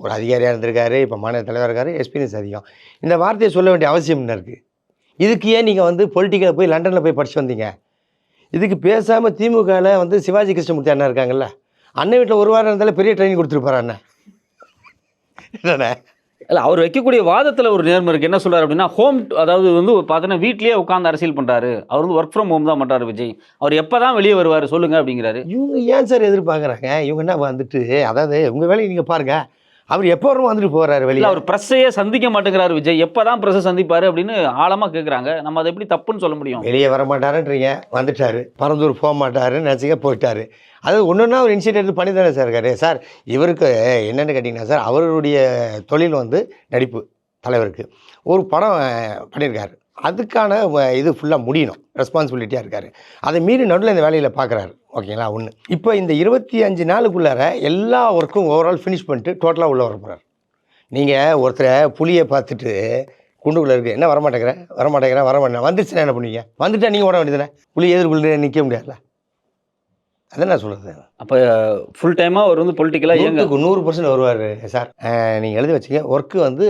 ஒரு அதிகாரியாக இருந்திருக்காரு, இப்போ மாநில தலைவராக இருக்கார், எக்ஸ்பீரியன்ஸ் அதிகம். இந்த வார்த்தையை சொல்ல வேண்டிய அவசியம் என்ன இருக்குது? இதுக்கு ஏன் நீங்கள் வந்து பொலிட்டிக்கலில் போய் லண்டனில் போய் படித்து வந்தீங்க? இதுக்கு பேசாமல் திமுகவில் வந்து சிவாஜி கிருஷ்ணமூர்த்தி அண்ணா இருக்காங்கல்ல, அண்ணன் வீட்டில் ஒரு வாரம் இருந்தாலும் பெரிய ட்ரைனிங் கொடுத்துருப்பாரு அண்ணன். என்னண்ணே? இல்லை, அவர் வைக்கக்கூடிய வாதத்தில் ஒரு நேர்மை இருக்குது. என்ன சொல்கிறார் அப்படின்னா, அதாவது வந்து பார்த்தீங்கன்னா வீட்லேயே உட்காந்து அரசியல் பண்ணுறாரு. அவர் வந்து ஒர்க் ஃப்ரம் ஹோம் தான் பண்ணுறாரு விஜய். அவர் எப்போ தான் வெளியே வருவார் சொல்லுங்கள் அப்படிங்கிறாரு. இவங்க ஏன் சார் எதிர்பார்க்குறாங்க? இவங்க என்ன வந்துட்டு, அதாவது உங்கள் வேலையை நீங்கள் பாருங்கள், அவர் எப்போ வரும் வந்துட்டு போகிறாரு வெளியே. அவர் ப்ரெஸ்ஸையே சந்திக்க மாட்டேங்கிறாரு விஜய். எப்போ தான் ப்ரெஸ்ஸை சந்திப்பார் அப்படின்னு ஆழமாக கேட்குறாங்க. நம்ம அதை எப்படி தப்புன்னு சொல்ல முடியும்? வெளியே வர மாட்டாருன்றீங்க, வந்துட்டார். பரந்தூர் போக மாட்டாருன்னு நினச்சிக்க போயிட்டார். அது ஒன்றுன்னா ஒரு இனிஷியேட்டிவ் எடுத்து பண்ணி தானே சார் இருக்காரு. சார் இவருக்கு என்னென்னு கேட்டிங்கன்னா சார், அவருடைய தொழில் வந்து நடிப்பு. தலைவருக்கு ஒரு படம் பண்ணியிருக்காரு, அதுக்கான இது ஃபுல்லாக முடியணும், ரெஸ்பான்சிபிலிட்டியாக இருக்கார். அதை மீறி நடுவில் இந்த வேலையில் பார்க்குறாரு. ஓகேங்களா? ஒன்று. இப்போ இந்த 25 நாளுக்குள்ளார எல்லா ஒர்க்கும் ஓவரால் ஃபினிஷ் பண்ணிட்டு டோட்டலாக உள்ளே வர போகிறார். நீங்கள் ஒருத்தரை புளியை பார்த்துட்டு குண்டுக்குள்ளே இருக்குது, என்ன வரமாட்டேங்கிறேன் வந்துருச்சுன்னா என்ன பண்ணுவீங்க? வந்துட்டா நீங்கள் ஓட வேண்டியதுனே, புளி எதிர்ப்புள்ள நிற்க முடியாதுல்ல. அதான் நான் சொல்கிறது. அப்போ ஃபுல் டைமாக அவர் வந்து பொலிட்டிக்கலாக 100% வருவார் சார். நீங்கள் எழுதி வச்சுங்க, ஒர்க்கு வந்து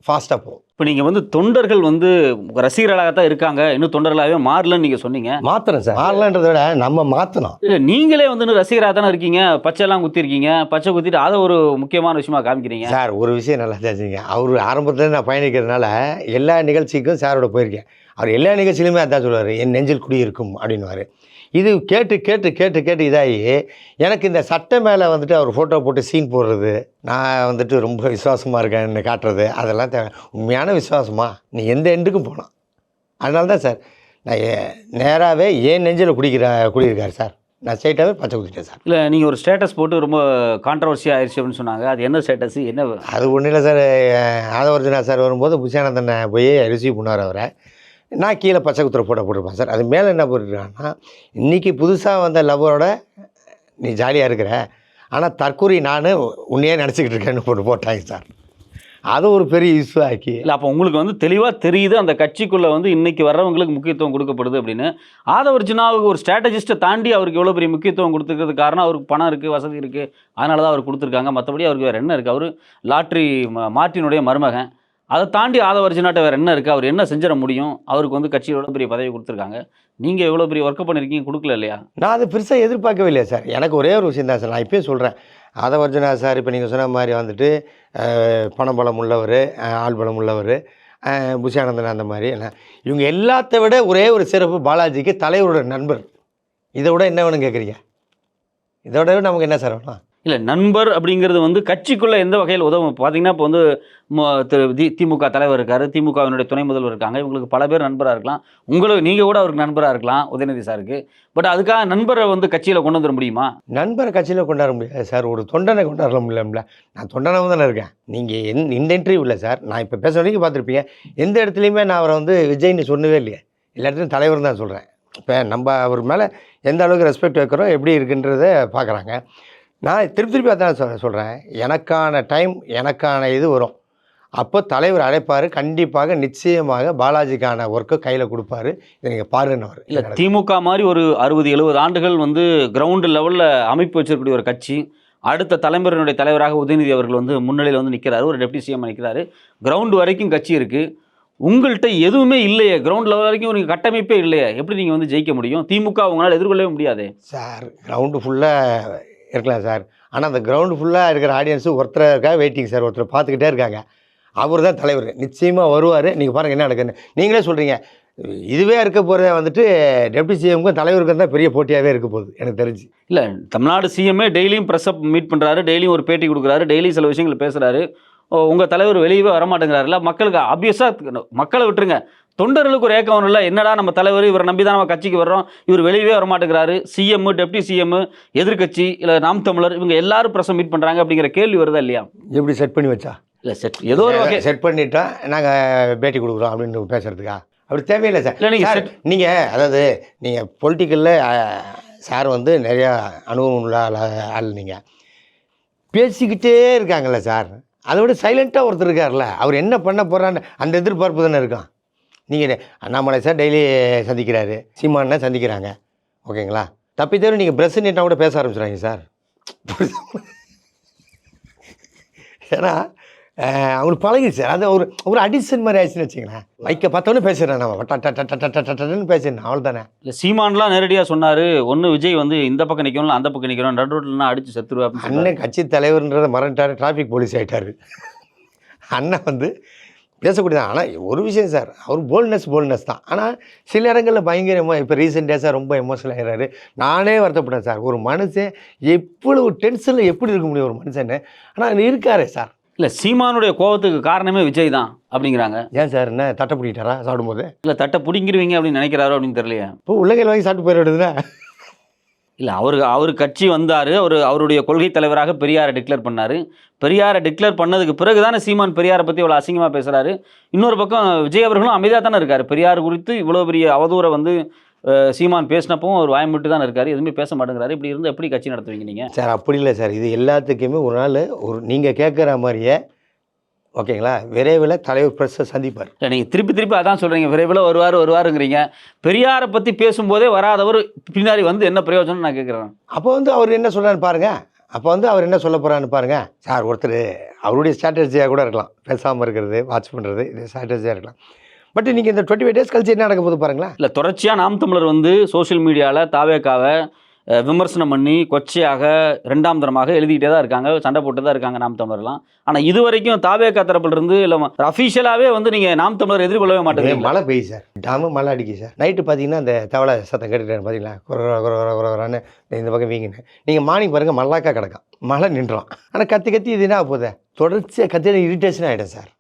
ஃபாஸ்ட்டாக போகும். இப்போ நீங்கள் வந்து தொண்டர்கள் வந்து ரசிகர்களாகத்தான் இருக்காங்க, இன்னும் தொண்டர்களாகவே மாறலன்னு நீங்கள் சொன்னீங்க. மாற்றணும் சார். மாறலன்றதை விட நம்ம மாற்றணும். இல்லை, நீங்களே வந்து ரசிகராக தானே இருக்கீங்க, பச்சைலாம் குத்திருக்கீங்க, பச்சை குத்திட்டு அதை ஒரு முக்கியமான விஷயமா காமிக்கிறீங்க. சார் ஒரு விஷயம் நல்லா தெரிஞ்சுங்க, அவர் ஆரம்பத்தில் நான் பயணிக்கிறதுனால எல்லா நிகழ்ச்சிக்கும் சாரோட போயிருக்கேன். அவர் எல்லா நிகழ்ச்சியிலுமே அதான் சொல்லுவார், என் நெஞ்சில் குடியிருக்கும் அப்படின்னுவார். இது கேட்டு கேட்டு கேட்டு கேட்டு இதாகி எனக்கு இந்த சட்டை மேலே வந்துட்டு அவர் ஃபோட்டோ போட்டு சீன் போடுறது, நான் வந்துட்டு ரொம்ப விசுவாசமாக இருக்கேன்னு காட்டுறது, அதெல்லாம் உண்மையான விசுவாசமா? நீ எந்த எண்டுக்கும் போனான். அதனால தான் சார் நான் நேராகவே ஏன் நெஞ்சில் குடியிருக்காரு சார், நான் ஸ்ட்ரைட்டாகவே பச்சை குத்திட்டேன் சார். இல்லை, நீங்கள் ஒரு ஸ்டேட்டஸ் போட்டு ரொம்ப கான்ட்ரவர்சி ஆயிடுச்சு அப்படின்னு சொன்னாங்க. அது என்ன ஸ்டேட்டஸ்? என்ன? அது ஒன்றும் இல்லை சார். ஆதவர்ஜனா சார் வரும்போது புஷானந்தனை போய் ரிசீவ் பண்ணார் அவரை. நான் கீழே பச்சை குத்துற ஃபோட்டோ போட்டிருப்பேன் சார். அது மேலே என்ன போட்டுருக்காங்கன்னா, இன்றைக்கி புதுசாக வந்த லவ்வரோட நீ ஜாலியாக இருக்கிற, ஆனால் தற்கூரி நான் உன்னையே நினச்சிக்கிட்டு இருக்கேன்னு போட்டாங்க சார். அது ஒரு பெரிய இஷ்யூ ஆக்கி. இல்லை, அப்போ உங்களுக்கு வந்து தெளிவாக தெரியுது அந்த கட்சிக்குள்ளே வந்து இன்றைக்கி வர்றவங்களுக்கு முக்கியத்துவம் கொடுக்கப்படுது அப்படின்னு. ஆதவர்ஜனாவுக்கு ஒரு ஸ்ட்ராட்டஜிஸ்ட்டை தாண்டி அவருக்கு எவ்வளோ பெரிய முக்கியத்துவம் கொடுத்துருக்கிறது காரணம் அவருக்கு பணம் இருக்குது, வசதி இருக்குது, அதனால தான் அவர் கொடுத்துருக்காங்க. மற்றபடி அவருக்கு வேறு என்ன இருக்குது? அவர் லாட்ரி மார்ட்டினுடைய மருமகன். அதை தாண்டி ஆதவர்ஜனாட்ட வேறு என்ன இருக்குது? அவர் என்ன செஞ்சிட முடியும்? அவருக்கு வந்து கட்சி எவ்வளோ பெரிய பதவி கொடுத்துருக்காங்க. நீங்கள் எவ்வளோ பெரிய ஒர்க்கை பண்ணியிருக்கீங்க, கொடுக்கல இல்லையா? நான் அதை பெருசாக எதிர்பார்க்கவே இல்லையா சார். எனக்கு ஒரே ஒரு விஷயம் தான் சார், நான் இப்போயே சொல்கிறேன். ஆதவர்ஜுனா சார் இப்போ நீங்கள் சொன்ன மாதிரி வந்துட்டு பணபலம் உள்ளவர், ஆள் பலம் உள்ளவர், புஷியானந்தன் அந்த மாதிரி இவங்க எல்லாத்த விட ஒரே ஒரு சிறப்பு பாலாஜிக்கு தலைவரோட நண்பர். இதை விட என்ன வேணும் கேட்குறீங்க? இதோட நமக்கு என்ன சார் வேணும்? இல்லை, நண்பர் அப்படிங்கிறது வந்து கட்சிக்குள்ளே எந்த வகையில் உதவும்? பார்த்தீங்கன்னா இப்போ வந்து திமுக தலைவர் இருக்கார், திமுகவினுடைய துணை முதல்வர் இருக்காங்க, இவங்களுக்கு பல பேர் நண்பராக இருக்கலாம். நீங்கள் கூட அவருக்கு நண்பராக இருக்கலாம், உதயநிதி சாருக்கு. பட் அதுக்காக நண்பரை வந்து கட்சியில் கொண்டு வந்துட முடியுமா? நண்பரை கட்சியில் கொண்டாட முடியாது சார். ஒரு தொண்டனை கொண்டாட முடியல. நான் தொண்டனாக தானே இருக்கேன். நீங்கள் இந்த இன்டர்வியூ இல்லை சார், நான் இப்போ பேச வரைக்கும் பார்த்துருப்பீங்க. எந்த இடத்துலையுமே நான் அவரை வந்து விஜய்னு சொன்னவே இல்லையே. எல்லா இடத்துலையும் தலைவர் தான் சொல்கிறேன். இப்போ நம்ம அவர் மேலே எந்த அளவுக்கு ரெஸ்பெக்ட் வைக்கிறோம், எப்படி இருக்குன்றத பார்க்குறாங்க. நான் திருப்பி அதான் சொல்கிறேன், எனக்கான டைம், எனக்கான இது வரும். அப்போ தலைவர் அழைப்பார், கண்டிப்பாக நிச்சயமாக பாலாஜிக்கான ஒர்க்கை கையில் கொடுப்பாரு. இதை நீங்கள் பாருன்னவர். இல்லை, திமுக மாதிரி ஒரு 60-70 ஆண்டுகள் வந்து கிரவுண்டு லெவலில் அமைப்பு வச்சிருக்கக்கூடிய ஒரு கட்சி, அடுத்த தலைமுறையினுடைய தலைவராக உதயநிதி அவர்கள் வந்து முன்னிலையில் வந்து நிற்கிறாரு, ஒரு டெப்டி சிஎம் நிற்கிறாரு. கிரவுண்டு வரைக்கும் கட்சி இருக்குது, உங்கள்கிட்ட எதுவுமே இல்லையே, கிரவுண்ட் லெவல் வரைக்கும் ஒரு கட்டமைப்பே இல்லையே, எப்படி நீங்கள் வந்து ஜெயிக்க முடியும்? திமுக உங்களால் எதிர்கொள்ளவே முடியாது சார். கிரவுண்டு ஃபுல்லாக இருக்கலாம் சார், ஆனால் அந்த கிரவுண்டு ஃபுல்லாக இருக்கிற ஆடியன்ஸு ஒருத்தருக்காக வெயிட்டிங் சார். ஒருத்தர் பார்த்துக்கிட்டே இருக்காங்க. அவர் தான் தலைவர், நிச்சயமாக வருவார். நீங்கள் பாருங்கள் என்ன நடக்குன்னு. நீங்களே சொல்கிறீங்க, இதுவே இருக்க போகிறத வந்துட்டு டெப்டி சிஎம்க்கும் தலைவருக்கும் தான் பெரிய போட்டியாகவே இருக்க போகுது எனக்கு தெரிஞ்சு. இல்லை, தமிழ்நாடு சிஎம்ஏ டெய்லியும் ப்ரெஸ்ஸப் மீட் பண்ணுறாரு, டெய்லியும் ஒரு பேட்டி கொடுக்குறாரு, டெய்லி சில விஷயங்கள் பேசுகிறாரு. உங்கள் தலைவர் வெளியவே வரமாட்டேங்கிறாருல. மக்களுக்கு ஆப்வியஸாக மக்களை விட்டுருங்க, தொண்டர்களுக்கு ஒரு ஏக்கம் இல்லை, என்னடா நம்ம தலைவர் இவரை நம்பி தான் நம்ம கட்சிக்கு வர்றோம், இவர் வெளியவே வரமாட்டேங்கிறாரு, சிஎம், டெப்டி சிஎம், எதிர்கட்சி இல்லை நாம் தமிழர் இவங்க எல்லாரும் ப்ரெஸ் மீட் பண்ணுறாங்க அப்படிங்கிற கேள்வி வருதா இல்லையா? எப்படி செட் பண்ணி வச்சா? இல்லை, ஏதோ ஒரு வகை செட் பண்ணிட்டா நாங்கள் பேட்டி கொடுக்குறோம் அப்படின்னு பேசுகிறதுக்கா? அப்படி தேவையில்லை சார். இல்லை, நீங்கள் அதாவது நீங்கள் பொலிட்டிக்கலில் சார் வந்து நிறையா அனுபவம் உள்ள ஆள். நீங்கள் பேசிக்கிட்டே இருக்காங்கல்ல சார், அதை விட சைலண்ட்டாக ஒருத்தர் இருக்கார்ல, அவர் என்ன பண்ண போகிறான்னு அந்த எதிர்பார்ப்பு தானே இருக்கான். நீங்கள் அண்ணாமலை சார் டெய்லி சந்திக்கிறாரு, சீமானா சந்திக்கிறாங்க, ஓகேங்களா? தப்பி தவிர நீங்கள் ப்ரெஸ் நீட்டாக கூட பேச ஆரம்பிச்சுறாங்க சார். ஏன்னா அவங்களுக்கு பழகிடுச்சு சார். அது ஒரு அடிஷன் மாதிரி ஆயிடுச்சுன்னு வச்சுங்களேன். மைக்கை பார்த்தோன்னே பேசுகிறேன், நம்ம டன்னு பேசுகிறேன், அவ்வளோ தானே. இல்லை, சீமான்லாம் நேரடியாக சொன்னார், ஒன்று விஜய் வந்து இந்த பக்கம் நிற்கணும், அந்த பக்கம் நிற்கணும், நடு ரோட்லாம் அடித்து செத்துருவேன். அண்ணன் கட்சி தலைவர்ன்றதை மறந்துட்டார், டிராஃபிக் போலீஸ் ஆகிட்டார். அண்ணன் வந்து பேசக்கூடியதான். ஆனால் ஒரு விஷயம் சார், அவர் போல்ட்னஸ் தான். ஆனால் சில இடங்களில் பயங்கரமாக இப்போ ரீசெண்ட் டேஸாக ரொம்ப எமோஷனல் ஆகிறாரு. நானே வருத்தப்பட்டேன் சார். ஒரு மனுஷன் எவ்வளவு டென்ஷனில் எப்படி இருக்க முடியும் ஒரு மனுஷன்னு? ஆனால் இருக்காரே சார். இல்லை, சீமானுடைய கோபத்துக்கு காரணமே விஜய் தான் அப்படிங்கிறாங்க. ஏன் சார், என்ன தட்டை பிடிக்கிட்டாரா சாப்பிடும்போது? இல்லை, தட்டை பிடிங்கிருவீங்க அப்படின்னு நினைக்கிறாரோ அப்படின்னு தெரியலையா? இப்போ உள்ளங்கையில் வாங்கி சாப்பிட்டு போயிடுதுன்னா? இல்லை, அவர் கட்சி வந்தார், அவருடைய கொள்கை தலைவராக பெரியாரை டிக்ளேர் பண்ணார். பெரியாரை டிக்ளேர் பண்ணதுக்கு பிறகு தானே சீமான் பெரியாரை பற்றி இவ்வளோ அசிங்கமாக பேசுகிறாரு. இன்னொரு பக்கம் விஜய் அவர்களும் அமைதியாக தானே இருக்கார். பெரியார் குறித்து இவ்வளோ பெரிய அவதூறை வந்து சீமான் பேசினப்பவும் அவர் வாய்மூட்டு தான் இருக்கார், எதுவுமே பேச மாட்டேங்கிறாரு. இப்படி இருந்து எப்படி கட்சி நடத்துவீங்க நீங்கள்? சார் அப்படி இல்லை சார், இது எல்லாத்துக்குமே ஒரு நாள் நீங்கள் கேட்குற மாதிரியே ஓகேங்களா, விரைவில் தலைவர் ப்ரெஸ்ஸை சந்திப்பார். இல்லை, நீங்கள் திருப்பி அதான் சொல்கிறீங்க, விரைவில் வருவாருங்கிறீங்க. பெரியாரை பற்றி பேசும்போதே வராதவர் பின்னாடி வந்து என்ன பிரயோஜனம் நான் கேட்குறேன். அப்போ வந்து அவர் என்ன சொல்கிறான்னு பாருங்கள். அப்போ வந்து அவர் என்ன சொல்ல போகிறான்னு பாருங்கள் சார். ஒருத்தர் அவருடைய ஸ்ட்ராட்டஜியாக கூட இருக்கலாம், பேசாமல் இருக்கிறது, வாட்ச் பண்ணுறது, இது ஸ்ட்ராட்டஜியாக இருக்கலாம். பட் நீங்கள் இந்த 25 டேஸ் கழிச்சு என்ன நடக்க போது பாருங்களேன். இல்லை, தொடர்ச்சியாக நாம் தமிழர் வந்து சோஷியல் மீடியாவில் தாவேக்காவை விமர்சனம் பண்ணி கொச்சையாக 2ஆம் தரமாக எழுதிக்கிட்டே தான் இருக்காங்க, சண்டை போட்டு தான் இருக்காங்க நாம் தமிழர்லாம். ஆனால் இது வரைக்கும் தாவேக்கா தரப்புலேருந்து இல்லை அஃபீஷியலாகவே வந்து நீங்கள் நாம் தமிழர் எதிர்கொள்ளவே மாட்டேங்க. மழை பெய்யும் சார், மழை அடிக்கும் சார். நைட்டு பார்த்தீங்கன்னா அந்த தவளை சத்தம் கேட்டுட்டேன் பார்த்தீங்களா, குறவரான்னு இந்த பக்கம் வீங்கினேன். நீங்கள் மார்னிங் பாருங்கள், மல்லாக்கா கிடக்கும், மழை நின்றோம். ஆனால் கத்தி இது என்ன போகுது, தொடர்ச்சியாக கத்தி இரிட்டேஷன் ஆகிடும் சார்,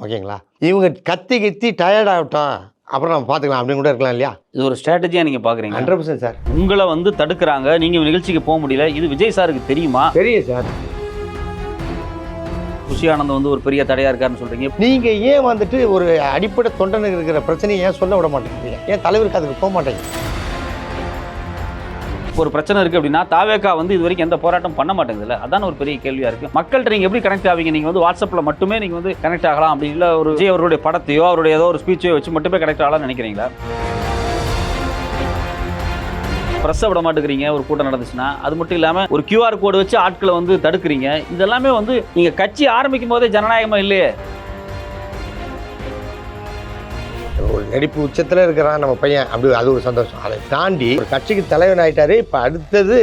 ஓகேங்களா? இவங்க கத்தி டயர்ட் ஆகட்டும், அப்புறம் நம்ம பார்த்துக்கலாம் அப்படின்னு கூட இருக்கலாம் இல்லையா? இது ஒரு ஸ்ட்ராட்டஜியாக நீங்கள் பார்க்குறீங்க? 100% சார். உங்களை வந்து தடுக்கிறாங்க, நீங்கள் நிகழ்ச்சிக்கு போக முடியல, இது விஜய் சாருக்கு தெரியுமா? தெரியும் சார். புஷியானந்தம் வந்து ஒரு பெரிய தடையாக இருக்காருன்னு சொல்கிறீங்க. நீங்கள் ஏன் வந்துட்டு ஒரு அடிப்படை தொண்டனுக்கு இருக்கிற பிரச்சனையை ஏன் சொல்ல விட மாட்டேங்கிறீங்க? ஏன் தலைவருக்கு அதுக்கு போக மாட்டேங்க? ஒரு பிரச்சனை இருக்குது அப்படின்னா தாவேக்கா வந்து இது வரைக்கும் எந்த போராட்டம் பண்ண மாட்டேங்குதுல்ல, அதான் ஒரு பெரிய கேள்வியாக இருக்குது. மக்கள்கிட்ட நீங்கள் எப்படி கனெக்ட் ஆவீங்க? நீங்கள் வந்து வாட்ஸ்அப்பில் மட்டுமே நீங்கள் வந்து கனெக்ட் ஆகலாம், அப்படி இல்லை ஒரு விஜய் அவருடைய படத்தையோ அவருடைய ஏதோ ஒரு ஸ்பீச்சையோ வச்சு மட்டுமே கனெக்ட் ஆகலாம்னு நினைக்கிறீங்களா? ப்ரெஸ்ஸை விட மாட்டேங்கிறீங்க ஒரு கூட்டம் நடந்துச்சுன்னா. அது மட்டும் இல்லாமல் ஒரு QR கோடு வச்சு ஆட்களை வந்து தடுக்கிறீங்க. இதெல்லாமே வந்து நீங்கள் கட்சி ஆரம்பிக்கும் போதே ஜனநாயகமாக இல்லையே. ஒரு நடிப்பு உச்சத்தில் இருக்கிறான் நம்ம பையன், அப்படி அது ஒரு சந்தோஷம். அதை தாண்டி ஒரு கட்சிக்கு தலைவன் ஆகிட்டாரு. இப்போ அடுத்தது